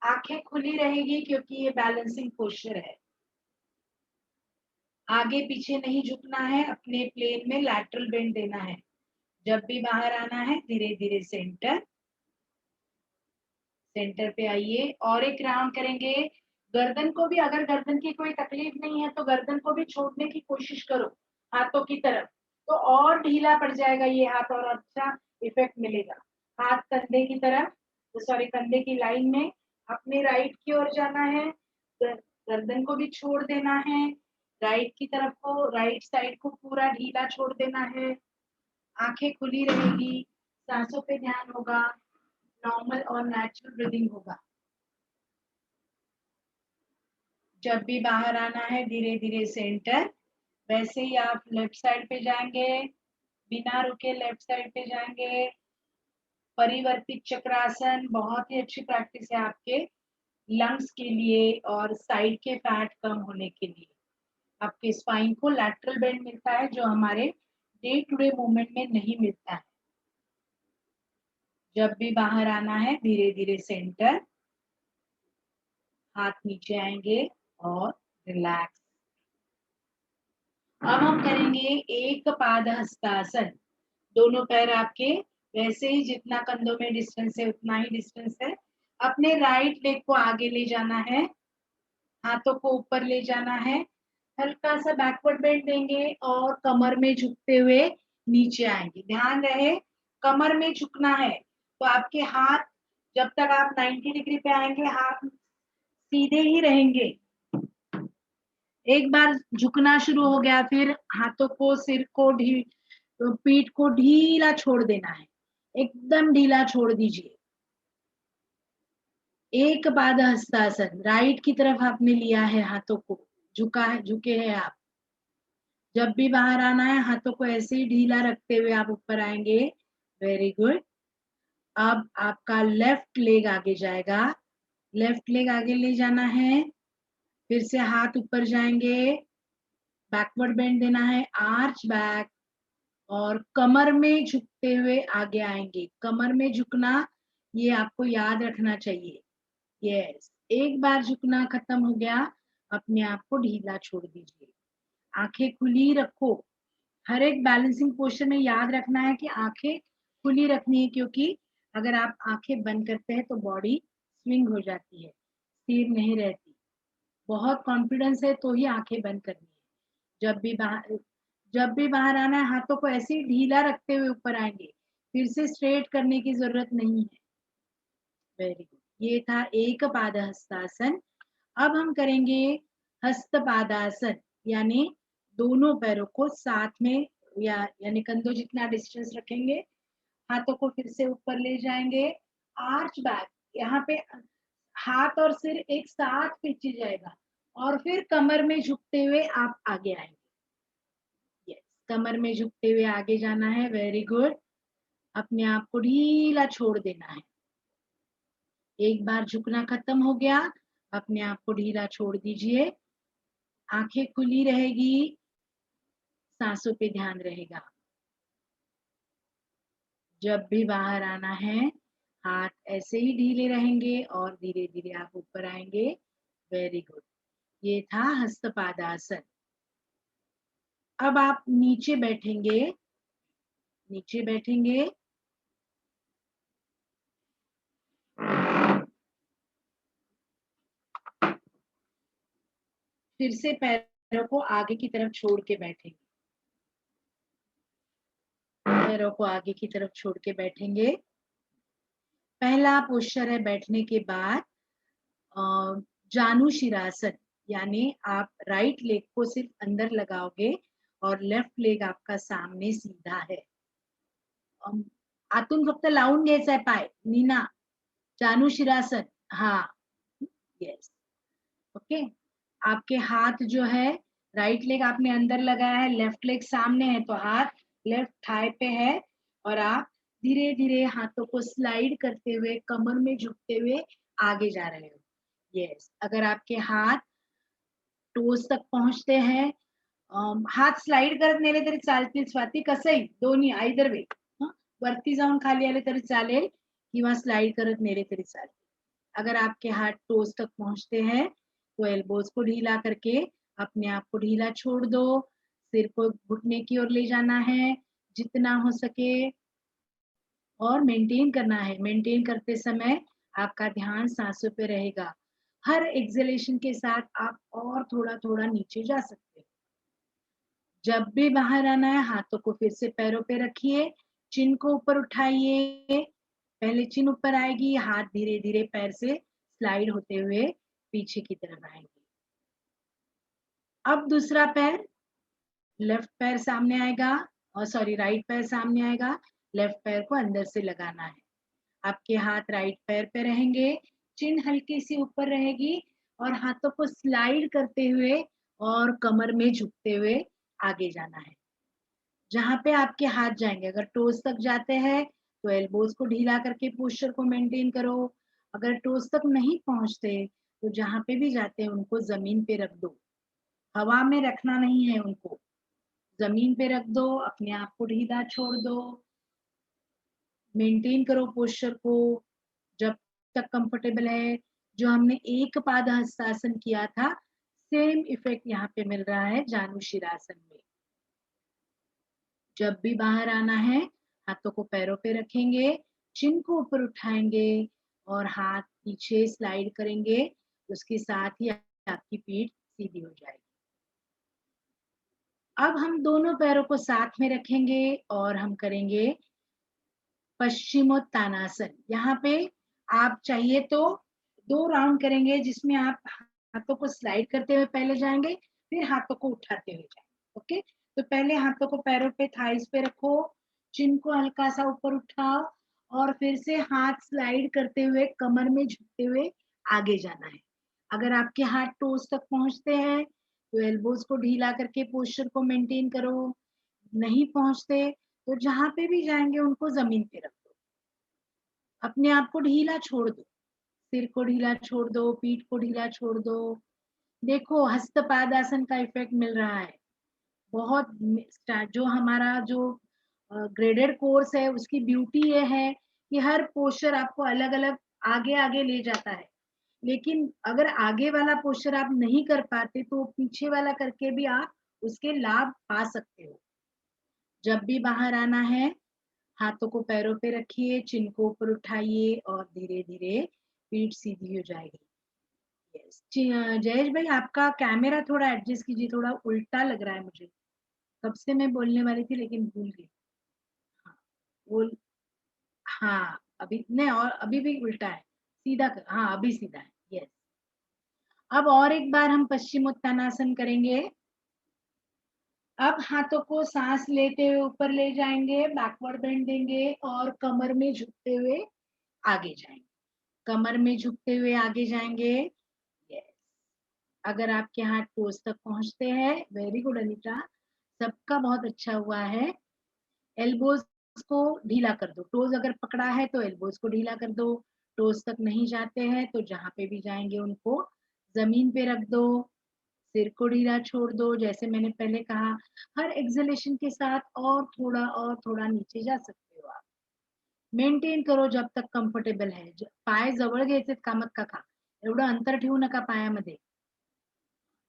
आंखें खुली रहेगी क्योंकि ये बैलेंसिंग पोस्चर है। आगे पीछे नहीं झुकना है, अपने प्लेन में लैटरल बेंड देना है। जब भी बाहर आना है धीरे धीरे सेंटर पे आइए और एक राउंड करेंगे। गर्दन को भी, अगर गर्दन की कोई तकलीफ नहीं है तो गर्दन को भी छोड़ने की कोशिश करो हाथों की तरफ, तो और ढीला पड़ जाएगा ये हाथ और अच्छा इफेक्ट मिलेगा। हाथ कंधे की तरफ, सॉरी कंधे की लाइन में अपने राइट की ओर जाना है, गर्दन को भी छोड़ देना है, राइट की तरफ को, राइट साइड को पूरा ढीला छोड़ देना है। आंखें खुली रहेगी, सांसों पे ध्यान होगा, नॉर्मल और नेचुरल ब्रीदिंग होगा। जब भी बाहर आना है धीरे धीरे सेंटर, वैसे ही आप लेफ्ट साइड पे जाएंगे, बिना रुके लेफ्ट साइड पे जाएंगे। परिवर्तित चक्रासन बहुत ही अच्छी प्रैक्टिस है आपके लंग्स के लिए और साइड के फैट कम होने के लिए। आपके स्पाइन को लैटरल बेंड मिलता है जो हमारे डे टू डे मूवमेंट में नहीं मिलता है। जब भी बाहर आना है धीरे धीरे सेंटर, हाथ नीचे आएंगे और रिलैक्स। अब हम करेंगे एक पाद हस्तासन। दोनों पैर आपके वैसे ही जितना कंधों में डिस्टेंस है उतना ही डिस्टेंस है। अपने राइट लेग को आगे ले जाना है, हाथों को ऊपर ले जाना है, हल्का सा बैकवर्ड बेंड देंगे और कमर में झुकते हुए नीचे आएंगे। ध्यान रहे कमर में झुकना है, तो आपके हाथ जब तक आप 90 डिग्री पे आएंगे हाथ सीधे ही रहेंगे। एक बार झुकना शुरू हो गया फिर हाथों को, सिर को पीठ को ढीला छोड़ देना है, एकदम ढीला छोड़ दीजिए। एक पाद हस्तासन, राइट की तरफ आपने लिया है, हाथों को झुका है, झुके हैं आप। जब भी बाहर आना है हाथों को ऐसे ही ढीला रखते हुए आप ऊपर आएंगे। Very good. अब आपका लेफ्ट लेग आगे जाएगा, लेफ्ट लेग आगे ले जाना है, फिर से हाथ ऊपर जाएंगे, बैकवर्ड बेंड देना है, आर्च बैक और कमर में झुकते हुए आगे आएंगे। कमर में झुकना ये आपको याद रखना चाहिए। यस, एक बार झुकना खत्म हो गया अपने आप को ढीला छोड़ दीजिए, आंखें खुली रखो। हर एक बैलेंसिंग पोस्चर में याद रखना है कि आंखें खुली रखनी है, क्योंकि अगर आप आंखें बंद करते हैं तो बॉडी स्विंग हो जाती है, स्थिर नहीं रहती। बहुत कॉन्फिडेंस है तो ही आंखें बंद करनी है। जब भी बाहर आना है हाथों को ऐसे ही ढीला रखते हुए ऊपर आएंगे, फिर से स्ट्रेट करने की जरूरत नहीं है। वेरी गुड, ये था एक पाद हस्तासन। अब हम करेंगे हस्तपादासन, यानी दोनों पैरों को साथ में यानी कंधों जितना डिस्टेंस रखेंगे, हाथों को फिर से ऊपर ले जाएंगे, आर्च बैक, यहाँ पे हाथ और सिर एक साथ पीछे जाएगा और फिर कमर में झुकते हुए आप आगे आएंगे। यस, कमर में झुकते हुए आगे जाना है। Very good. अपने आप को ढीला छोड़ देना है। एक बार झुकना खत्म हो गया अपने आप को ढीला छोड़ दीजिए, आंखें खुली रहेगी, सांसों पे ध्यान रहेगा। जब भी बाहर आना है हाथ ऐसे ही ढीले रहेंगे और धीरे धीरे आप ऊपर आएंगे। वेरी गुड, ये था हस्तपादासन। अब आप नीचे बैठेंगे, नीचे बैठेंगे, फिर से पैरों को आगे की तरफ छोड़ के बैठेंगे, पैरों को आगे की तरफ छोड़ के बैठेंगे। पहला पोस्चर है बैठने के बाद जानु शिरासन, यानी आप राइट लेग को सिर्फ अंदर लगाओगे और लेफ्ट लेग आपका सामने सीधा है। आतून फक्त लावून घ्यायचा आहे पाय, नीना, जानु शिरासन। हाँ, यस, ओके। आपके हाथ जो है, राइट लेग आपने अंदर लगाया है, लेफ्ट लेग सामने है, तो हाथ लेफ्ट थाई पे है और आप धीरे धीरे हाथों को स्लाइड करते हुए कमर में झुकते हुए आगे जा रहे हो। यस, अगर आपके हाथ टोज तक पहुंचते हैं. हात स्लाइड करत नेले तरी चालतील स्वाती, कसंही दोन्ही आयदर वे. वरती जाऊन खाली आले तरी चालेल किंवा स्लाइड करत नेले तरी चालेल. अगर आपके हाथ टोज तक पहुंचते हैं तो एल्बोज को ढीला करके अपने आप को ढीला छोड़ दो. सिर को घुटने की ओर ले जाना है जितना हो सके और मेंटेन करना है. मेंटेन करते समय आपका ध्यान सांसों पे रहेगा. हर एक्सहेलेशन के साथ आप और थोड़ा थोड़ा नीचे जा सकते हो. जब भी बाहर आना है हाथों को फिर से पैरों पे रखिए, चिन को ऊपर उठाइए. पहले चिन ऊपर आएगी, हाथ धीरे धीरे पैर से स्लाइड होते हुए पीछे की तरफ आएंगे. अब दूसरा पैर, लेफ्ट पैर सामने आएगा, और सॉरी राइट पैर सामने आएगा. लेफ्ट पैर को अंदर से लगाना है. आपके हाथ राइट पैर पे रहेंगे, चिन हल्की सी ऊपर रहेगी और हाथों को स्लाइड करते हुए और कमर में झुकते हुए आगे जाना है. जहां पे आपके हाथ जाएंगे, अगर टोज तक जाते हैं तो एल्बोज को ढीला करके पोस्चर को मेंटेन करो. अगर टोज तक नहीं पहुंचते तो जहां पे भी जाते हैं उनको जमीन पे रख दो. हवा में रखना नहीं है उनको, जमीन पे रख दो. अपने आप को ढीला छोड़ दो. मेंटेन करो पोस्चर को जब तक कंफर्टेबल है. जो हमने एक पाद हस्तासन किया था, सेम इफेक्ट यहाँ पे मिल रहा है जानु शिरासन में. जब भी बाहर आना है हाथों को पैरों पे रखेंगे, चिन को ऊपर उठाएंगे और हाथ पीछे स्लाइड करेंगे. उसके साथ ही आपकी पीठ सीधी हो जाएगी. अब हम दोनों पैरों को साथ में रखेंगे और हम करेंगे पश्चिमोत्तानासन. यहाँ पे आप चाहिए तो 2 राउंड करेंगे जिसमें आप हाथों को स्लाइड करते हुए पहले जाएंगे, फिर हाथों को उठाते हुए जाएंगे. ओके, तो पहले हाथों को पैरों पे थाइस पे रखो, चिन को हल्का सा ऊपर उठाओ और फिर से हाथ स्लाइड करते हुए कमर में झुकते हुए आगे जाना है. अगर आपके हाथ टोस तक पहुंचते हैं तो एल्बोज को ढीला करके पोस्चर को मेंटेन करो. नहीं पहुंचते तो जहां पे भी जाएंगे उनको जमीन पे रख दो. अपने आप को ढीला छोड़ दो. सिर को ढीला छोड़ दो, पीठ को ढीला छोड़ दो. देखो हस्तपादासन का इफेक्ट मिल रहा है बहुत. जो हमारा जो ग्रेडेड कोर्स है उसकी ब्यूटी ये है कि हर पोस्चर आपको अलग अलग आगे आगे ले जाता है. लेकिन अगर आगे वाला पोस्चर आप नहीं कर पाते तो पीछे वाला करके भी आप उसके लाभ पा सकते हो. जब भी बाहर आना है हाथों को पैरों पे रखिए, चिन को ऊपर उठाइए और धीरे धीरे पीठ सीधी हो जाएगी. यस, जयेश भाई आपका कैमरा थोड़ा एडजस्ट कीजिए, थोड़ा उल्टा लग रहा है मुझे. कब से मैं बोलने वाली थी लेकिन भूल गई. हाँ, बोल. हाँ अभी नहीं, और अभी भी उल्टा है. सीधा कर, हाँ अभी सीधा है. यस. अब और एक बार हम पश्चिमोत्तानासन करेंगे. अब हाथों को सांस लेते हुए ऊपर ले जाएंगे, बैकवर्ड बेंड देंगे और कमर में झुकते हुए आगे जाएंगे. कमर में झुकते हुए आगे जाएंगे. यस. अगर आपके हाथ टोस तक पहुंचते हैं, वेरी गुड अनीता, सबका बहुत अच्छा हुआ है. एल्बोज को ढीला कर दो. टोज अगर पकड़ा है तो एल्बोज को ढीला कर दो. टोज तक नहीं जाते हैं तो जहां पे भी जाएंगे उनको जमीन पे रख दो. सिर को ढीला छोड़ दो. जैसे मैंने पहले कहा, हर एक्सहेलेशन के साथ और थोड़ा नीचे जा सकते हो आप. मेंटेन करो जब तक कंफर्टेबल है. पाय जवळ घ्यायचेत कामात का एवढं अंतर ठेवू नका पायामध्ये.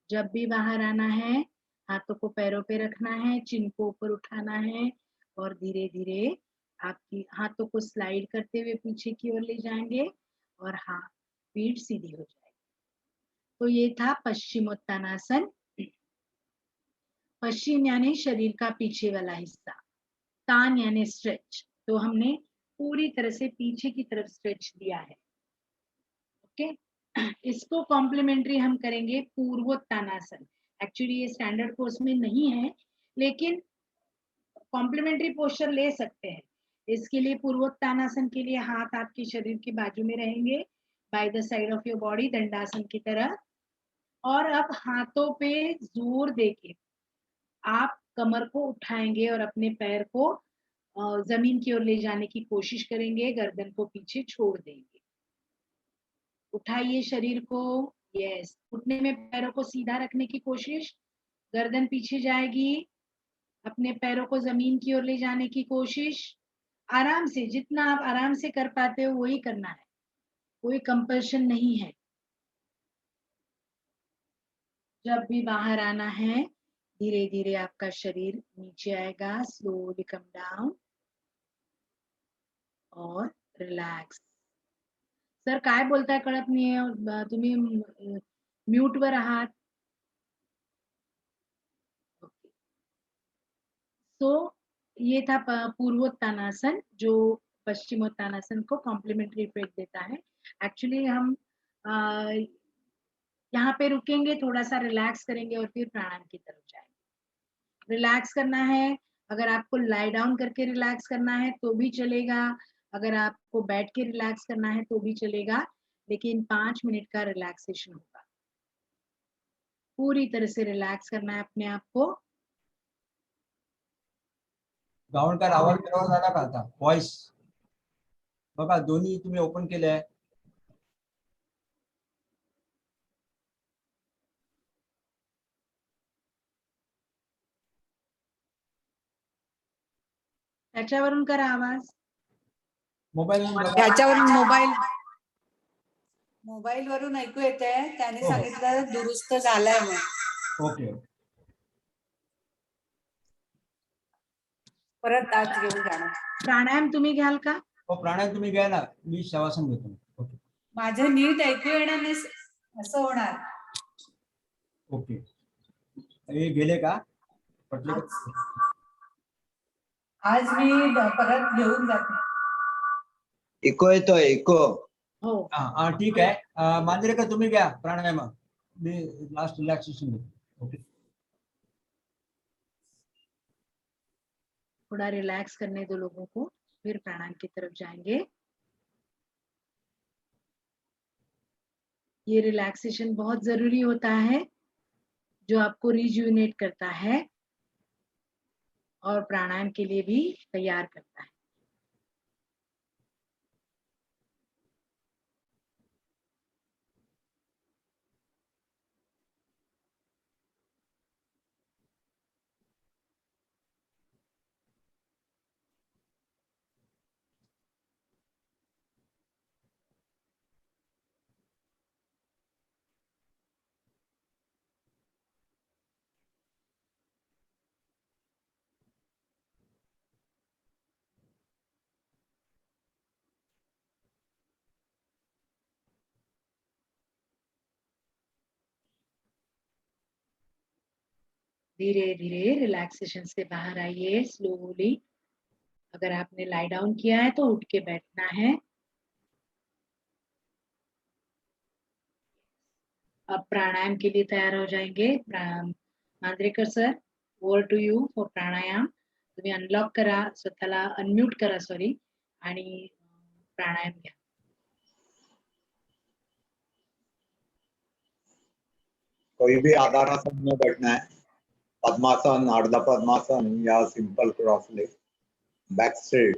जब भी बाहर आना है हाथों को पैरों पे रखना है, चिन को ऊपर उठाना है और धीरे धीरे आपकी हाथों को स्लाइड करते हुए पीछे की ओर ले जाएंगे और हाँ पीठ सीधी हो जाएगी. तो ये था पश्चिमोत्तानासन. पश्चिम यानी शरीर का पीछे वाला हिस्सा, तान यानी स्ट्रेच. तो हमने पूरी तरह से पीछे की तरफ स्ट्रेच दिया है. ओके, इसको कॉम्प्लीमेंट्री हम करेंगे पूर्वोत्तानासन. एक्चुअली ये स्टैंडर्ड कोर्स में नहीं है लेकिन कॉम्प्लीमेंट्री पोस्चर ले सकते हैं. इसके लिए पूर्वोत्तानासन के लिए हाथ आपके शरीर के बाजू में रहेंगे, by the side of your body, Dandasana की तरह. और अब हाथों पे जोर देके आप कमर को उठाएंगे और अपने पैर को जमीन की ओर ले जाने की कोशिश करेंगे. गर्दन को पीछे छोड़ देंगे. उठाइए शरीर को. यस, घुटने में पैरों को सीधा रखने की कोशिश, गर्दन पीछे जाएगी, अपने पैरों को जमीन की ओर ले जाने की कोशिश, आराम से, जितना आप आराम से कर पाते हो वही करना है, कोई कंपल्शन नहीं है। जब भी बाहर आना है, धीरे धीरे आपका शरीर नीचे आएगा, स्लोली कम डाउन और रिलॅक्स. सर काय बोलताय कळत नाहीये, तुम्ही म्यूट वर आहात. ओके. सो ये था पूर्वोत्तानासन, जो पश्चिमोत्तानासन को कॉम्प्लीमेंट्री इफेक्ट देता है. एक्चुअली हम यहाँ पे रुकेंगे, थोड़ा सा रिलैक्स करेंगे और फिर प्राणायाम की तरफ जाएंगे. रिलैक्स करना है, अगर आपको लाई डाउन करके रिलैक्स करना है तो भी चलेगा, अगर आपको बैठ के रिलैक्स करना है तो भी चलेगा, लेकिन 5 मिनट का रिलैक्सेशन होगा. पूरी तरह से रिलैक्स करना है अपने आप को. गावणकर आवाज बरोबर झाला का आता? व्हॉइस बघा, दोन्ही तुम्ही ओपन केले आहे. त्याच्यावरून करा आवाज. मोबाईल ह्याच्यावरून मोबाईल वरून ऐकू येते. त्याने सांगितलं दुरुस्त झालाय म्हणून. ओके. परत आज घेऊन जाणार. प्राणायाम तुम्ही घ्याल का? हो, प्राणायाम तुम्ही घ्या ना, मी शवासन घेतो. ओके. माझं नीट ऐकू येणार नाही असं होणार. ओके. हे गेले का? पटले का? आज मी परत घेऊन जाते. इको येतोय, इको. हो. हा ठीक आहे. मांजरेकर तुम्ही घ्या प्राणायाम, मी लास्ट रिलॅक्सेशन घेतो. ओके. थोड़ा रिलैक्स करने दो लोगों को, फिर प्राणायाम की तरफ जाएंगे. ये रिलैक्सेशन बहुत जरूरी होता है, जो आपको रिजुविनेट करता है और प्राणायाम के लिए भी तैयार करता है. धीरे धीरे रिलैक्सेशन से बाहर आइए, स्लोली. अगर आपने लाई डाउन किया है तो उठ के बैठना है. अब प्राणायाम के लिए तैयार हो जाएंगे. Mandrekar sir, over to you for pranayama. तुम्ही अनलॉक करा स्वतःला, अनम्यूट करा सॉरी, आणि प्राणायाम घ्या. कोई भी आधारासन में बैठना है. पद्मासन, अर्ध पद्मासन या simple cross leg. Back straight,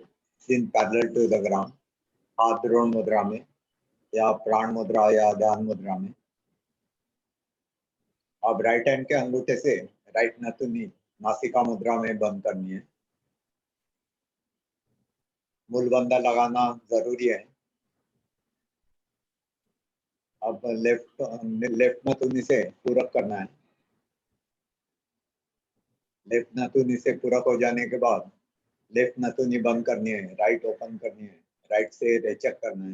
chin parallel to the ground. हाथ द्रोण मुद्रा में या प्राण मुद्रा या ध्यान मुद्रा में. अब राइट हैंड के अंगूठे से राइट नथुनी नासिका मुद्रा में बंद करनी है. मूलबंधा लगाना जरूरी है. अब लेफ्ट नथुनी से पूरक करना है. लेफ्ट नथुनी से पूरक हो जाने के बाद लेफ्ट नथुनी बंद करनी है, राइट ओपन करनी है. राइट से रेचक करना है.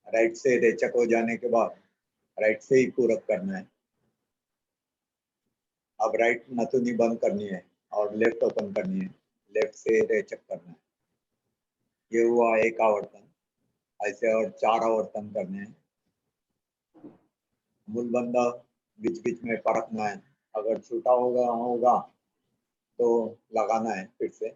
राइट से रेचक हो जाने के बाद राइट से ही पूरक करना है. अब राइट नथुनी बंद करनी है और लेफ्ट ओपन करनी है. लेफ्ट से रेचक करना है. ये हुआ एक आवर्तन. ऐसे और 4 आवर्तन करने हैं. मूलबंधा बीच बीच में परखना है. अगर छूटा होगा तो लगाना है फिर से.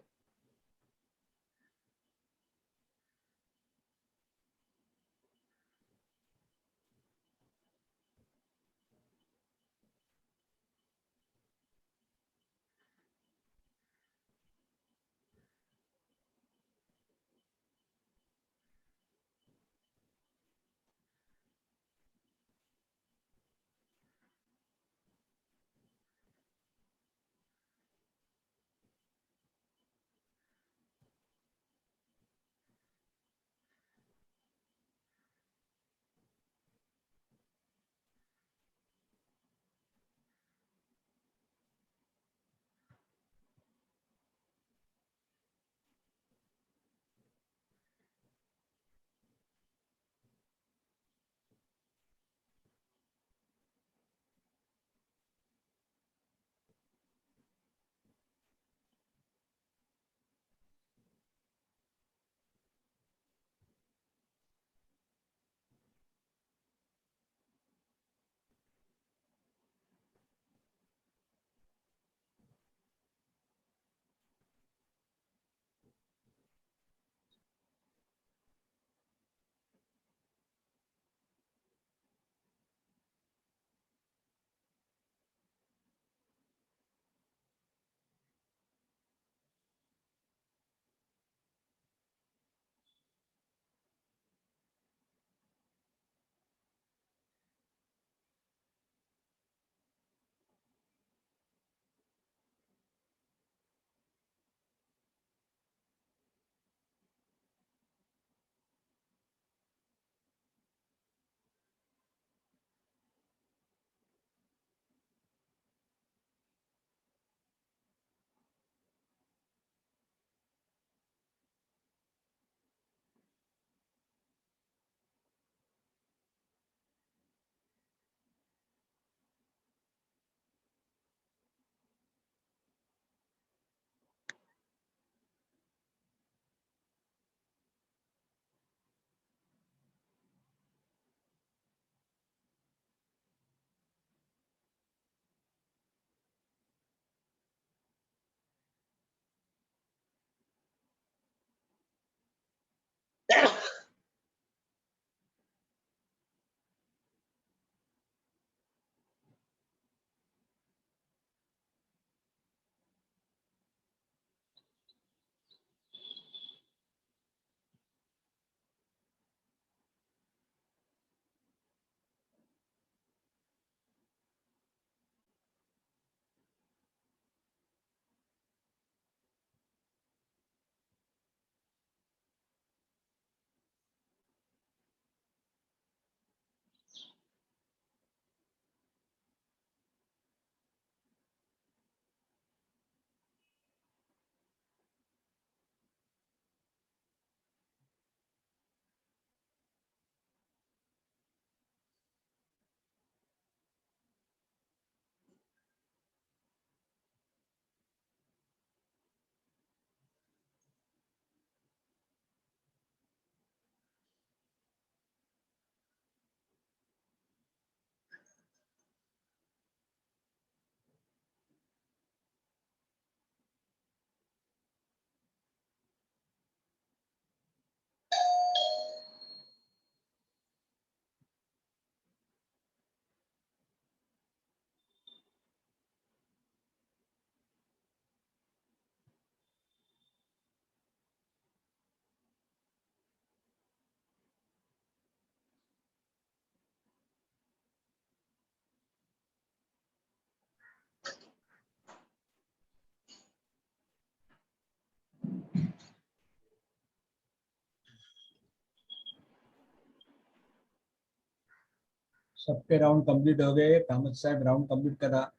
सबके राउंड कंप्लीट हो गए। कामत साहब राउंड कंप्लीट करा।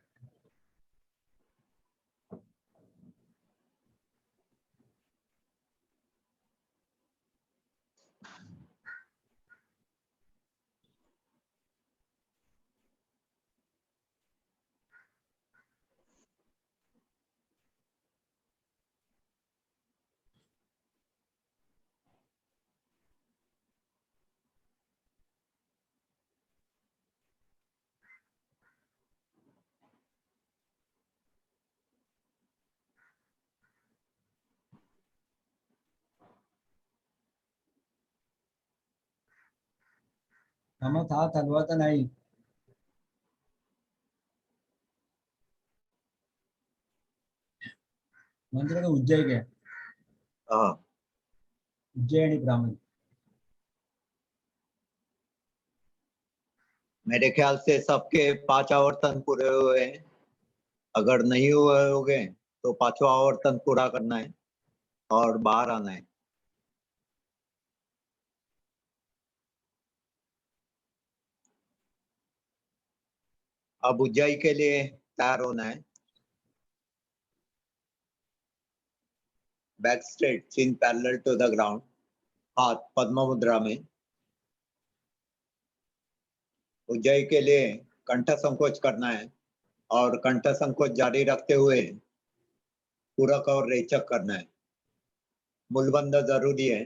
कामत हात हलवायचा नाही. मंत्र का उज्जय क्या? हाँ, उज्जय आणि ब्राह्मण. मेरे ख्याल से सबके 5 आवर्तन पूरे हुए हैं। अगर नहीं हुए होंगे तो 5वां आवर्तन पूरा करना है और बाहर आना है। अब उज्जैन के लिए तैयार होना है। Back straight, chin parallel to the ground, हाथ पद्म मुद्रा में। उज्जैन के लिए कंठ संकोच करना है और कंठ संकोच जारी रखते हुए पूरक और रेचक करना है। मूलबंध जरूरी है।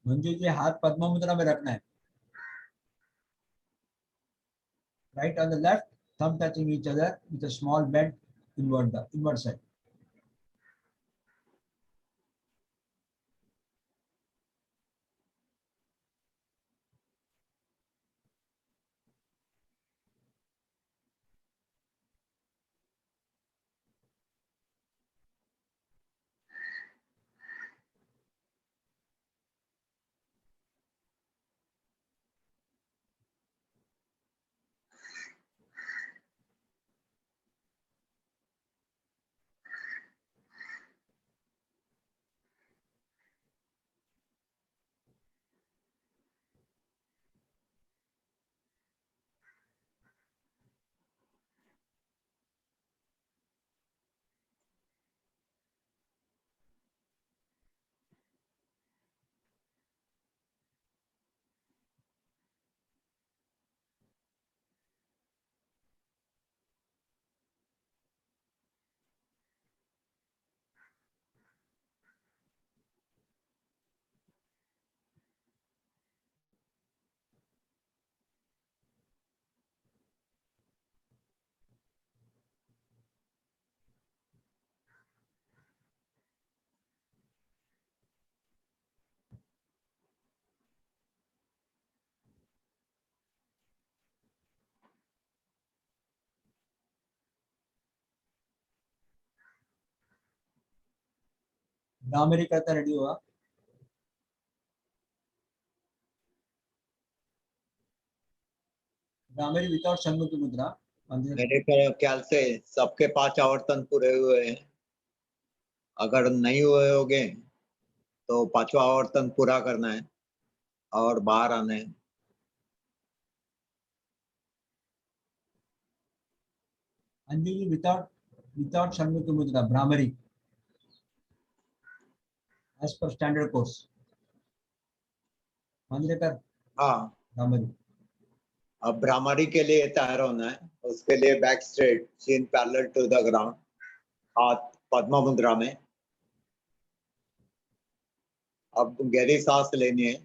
मंजू जी हाथ पद्म मुद्रा में रखना है. Right on the left, thumb touching each other with a small bend inward side. Bhramari करता रेडी हुआ. भ्रामरी विदाउट षण्मुखी मुद्रा. मेरे ख्याल से सबके 5 आवर्तन पूरे हुए हैं। अगर नहीं हुए होंगे तो 5वां आवर्तन पूरा करना है और बाहर आना है। अंजू जी विदाउट षण्मुखी मुद्रा bhramari. as per standard course. Manjrekar हाँ, भ्रामरी. अब भ्रामरी के लिए तैयार होना है. उसके लिए back straight, chin parallel to the ground, हाथ पद्म मुद्रा में. अब गहरी सांस लेनी है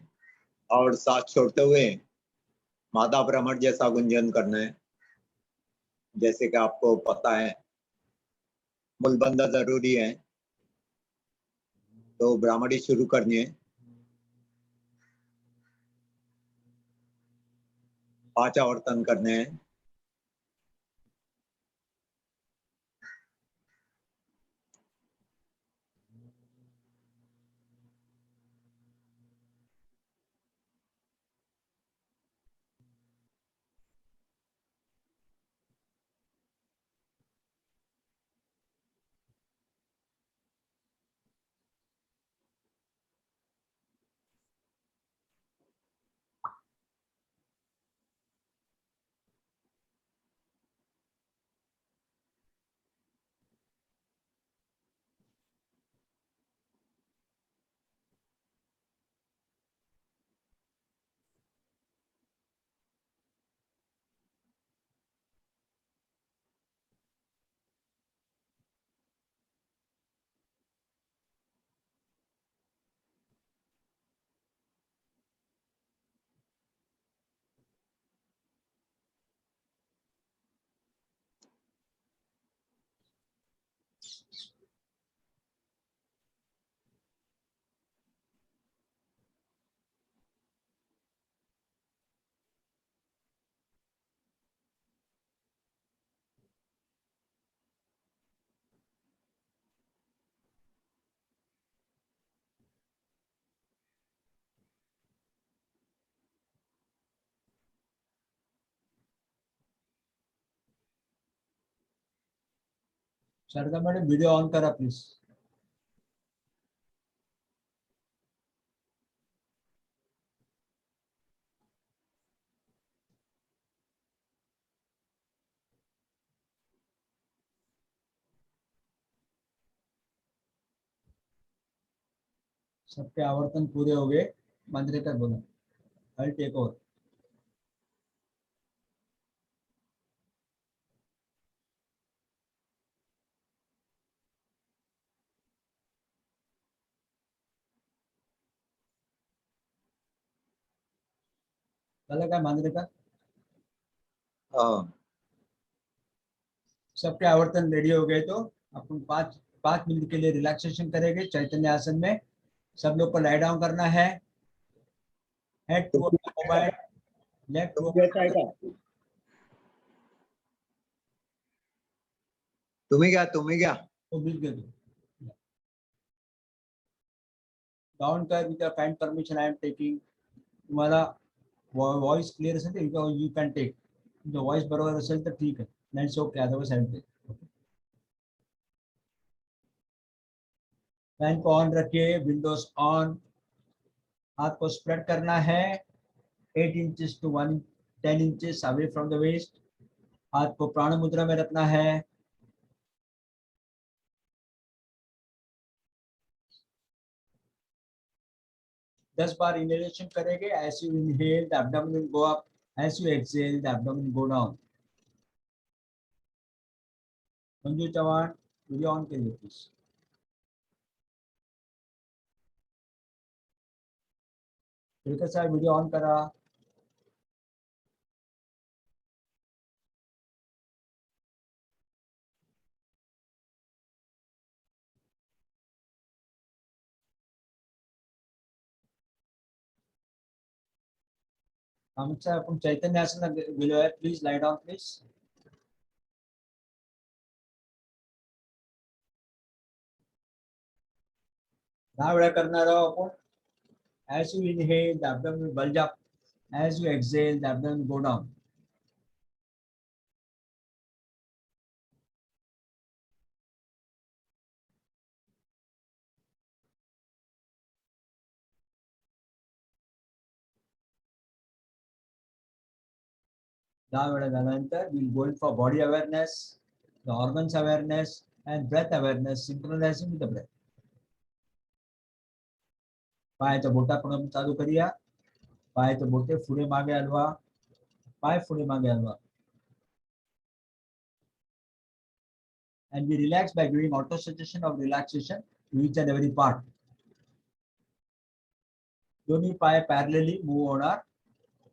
और सांस छोड़ते हुए मादा भ्रमण जैसा गुंजन करना है. जैसे कि आपको पता है मूलबंध जरूरी है, तो भ्रामरी शुरू करनी है. 5 आवर्तन करने हैं. शारदा मैडम वीडियो ऑन करा प्लीज. सबके आवर्तन पूरे हो गए. मांजरेकर बोलो. I take over. चला काय मांजरेकर. हाँ, सबके आवर्तन रेडी हो गए तो अपन 5 मिनट के लिए रिलैक्सेशन करेंगे चैतन्य आसन में. सब लोग को लाई डाउन करना है. Head to mobile, left to. तुम्ही घ्या. डाउन कर with kind permission I am taking. तुम्हाला वॉइस क्लियर असेल तर यू कॅन टेक. तुमचा वॉइस बरोबर असेल तर ठीक आहे, नाही so okay, otherwise I am take. Fan को ऑन रखिए, विंडोज ऑन. हाथ को स्प्रेड करना है 8 inches to 10 inches away from the waist. हाथ को प्राण मुद्रा में रखना है. दस बार इनहेलेशन करेंगे. As you inhale the abdomen will go up, as you exhale the abdomen go down. Manju Chauhan video on करिए प्लीज. फिर साहब वीडियो ऑन करा. आमचा आपण चैतन्य आसन गेलो आहे. Please lie down please. 10 वेळा करणार आहोत आपण. As you inhale, the abdomen will bulge up. As you exhale, the abdomen will go down. We'll go in for body awareness, the organs awareness, and breath awareness, synchronizing with the breath. पायाचा बोटा पण चालू करूया. पायाचे बोटे पुढे मागे हलवा. पाय पुढे मागे हलवा. And we relax by doing auto suggestion of relaxation to each and every part. दोन्ही पाय parallelly move होणार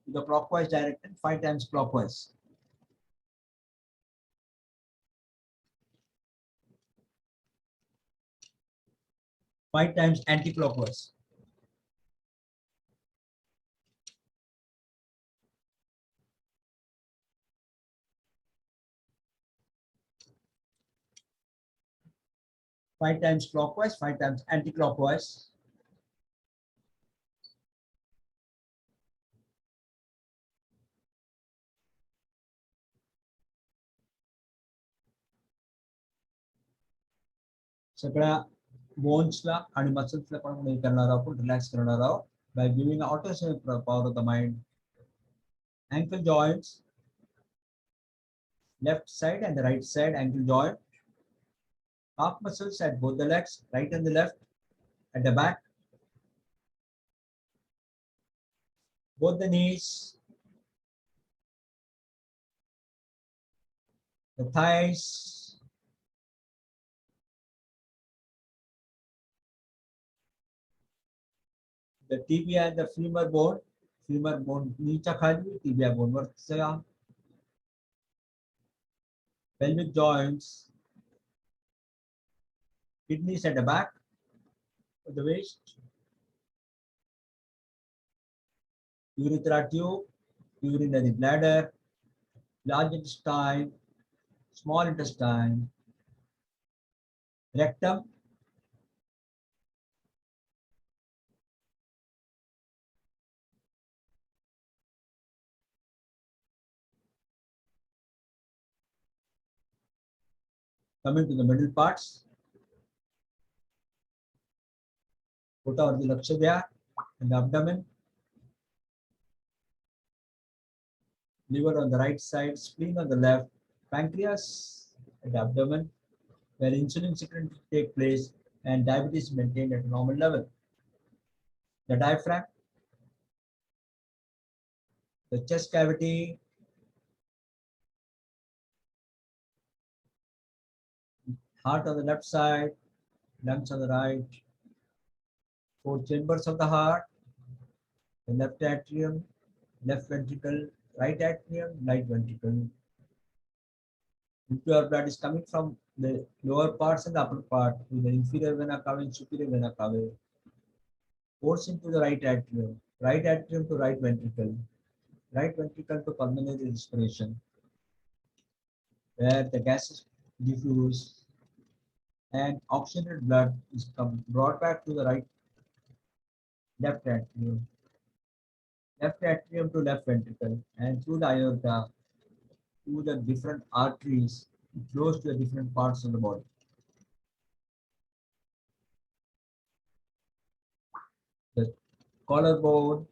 to the clockwise direction 5 times clockwise. Five times anti-clockwise. Five times clockwise, 5 times anti-clockwise. सगळ्या बोन्सला आणि मसल्सला पण हे करणार आहोत, रिलॅक्स करणार आहोत by giving auto power of the mind. Ankle joints, left side and the right side ankle joint. Calf muscles at both the legs, right and the left, at the back. Both the knees, the thighs, the tibia and the femur bone नीच्या खाली, tibia bone वरच्या. Pelvic joints, kidneys at the back of the waist, urethra tube, urinary bladder, large intestine, small intestine, rectum, coming to the middle parts. पोटावरती लक्ष द्या. And the abdomen, liver on the right side, spleen on the left, pancreas at the abdomen, where insulin secretion take place and diabetes maintained at a normal level. The diaphragm, the chest cavity, heart on the left side, lungs on the right, 4 chambers of the heart, the left atrium, left ventricle, right atrium, right ventricle. Impure blood is coming from the lower parts and the upper part with the inferior vena cava and superior vena cava. Force into the right atrium to right ventricle to pulmonary respiration, where the gases diffuse and oxygenated blood is brought back to the left atrium to left ventricle, and through the aorta to the different arteries. It flows to the different parts of the body. The collarbone,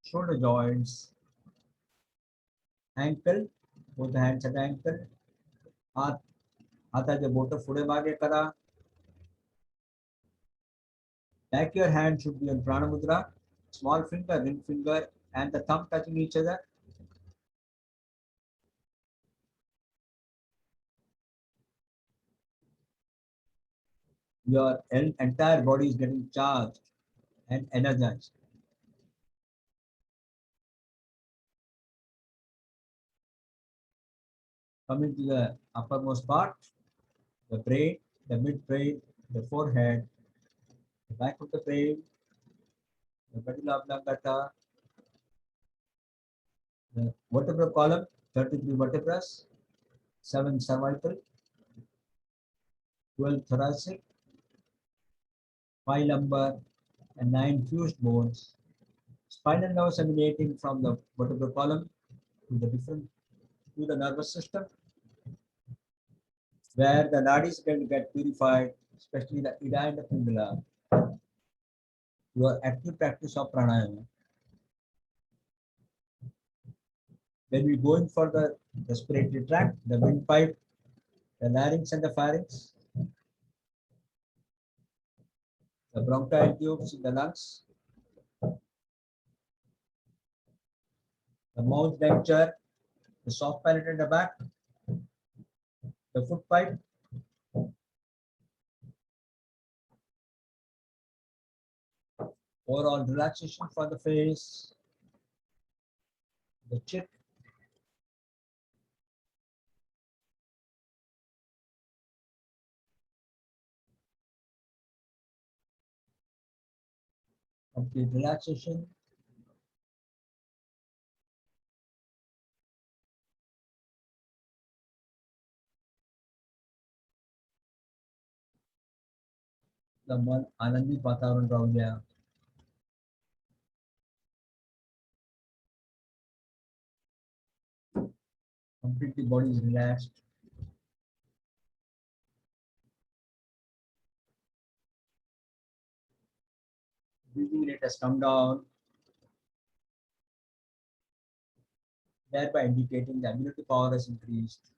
shoulder joints, ankle, both the hands at ankle, हाताचे boat पुढे मागे करा. Back your hand should be on prana mudra. Small finger, ring finger, and the thumb touching each other. Your entire body is getting charged and energized. Coming to the uppermost part, the brain, the midbrain, the forehead, the back of the brain, the medulla oblongata, the vertebral column, 33 vertebrae, 7 cervical, 12 thoracic, 5 lumbar, and 9 fused bones. Spinal nerves emanating from the vertebral column to the nervous system, where the nadis can get purified, especially the ida and the pingala. Your active practice of pranayama. When we go in for the respiratory tract, the windpipe, the larynx and the pharynx, the bronchial tubes in the lungs, the mouth denture, the soft palate at the back, the foot pipe, overall relaxation for the face, the cheek, complete relaxation. The मन आनंदित वातावरण राहू द्या. Completely body is relaxed. Breathing rate has come down, thereby indicating the immunity power has increased.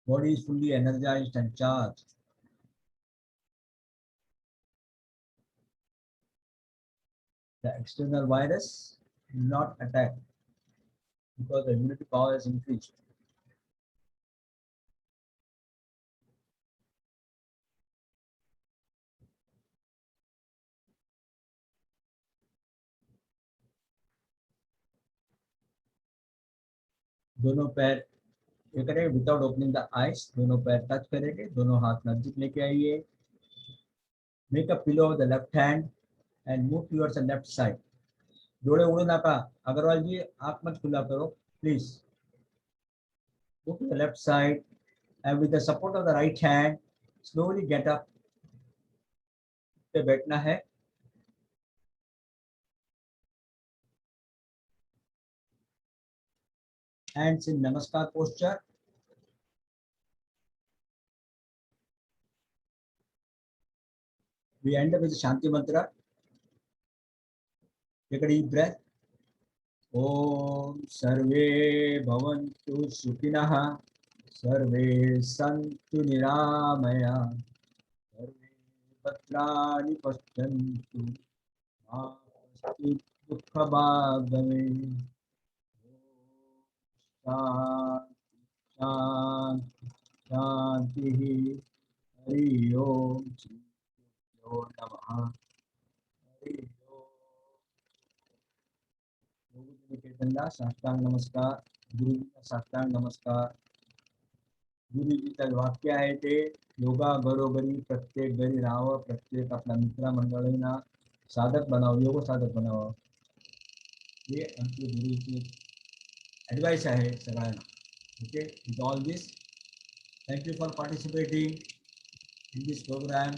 Body is fully energized and charged. The external virus will not attack because the immunity power has increased. दोनों पैर ये करेंगे without opening the eyes. दोनों पैर touch करेंगे, दोनों हाथ नजदीक लेके आइए. Make a pillow of the left hand and move towards the left side. डोळे उघडू नका. अग्रवाल जी आंख मत खुला करो please. Move to the left side and with the support of the right hand slowly get up. पे बैठना है. Hands in Namaskar posture. We end up with the Shanti mantra. Take a deep breath. Om Sarve Bhavantu Sukhinah. Sarve Santu Niramaya. Sarve Bhadrani Pashyantu. Ma Kashchit Dukha Bhagame. Shanti Shanti Hari Om. नमः. निकेतनला साष्टांग नमस्कार. गुरुजींना साष्टांग नमस्कार. गुरुजीचं वाक्य आहे ते योगा बरोबरी प्रत्येक घरी राहावं. प्रत्येक आपल्या मित्रमंडळींना साधक बनावं, योग साधक बनावं. हे आमचे गुरुची ॲडवाइस आहे सगळ्यांना. Okay, with all this, thank you for participating in this program.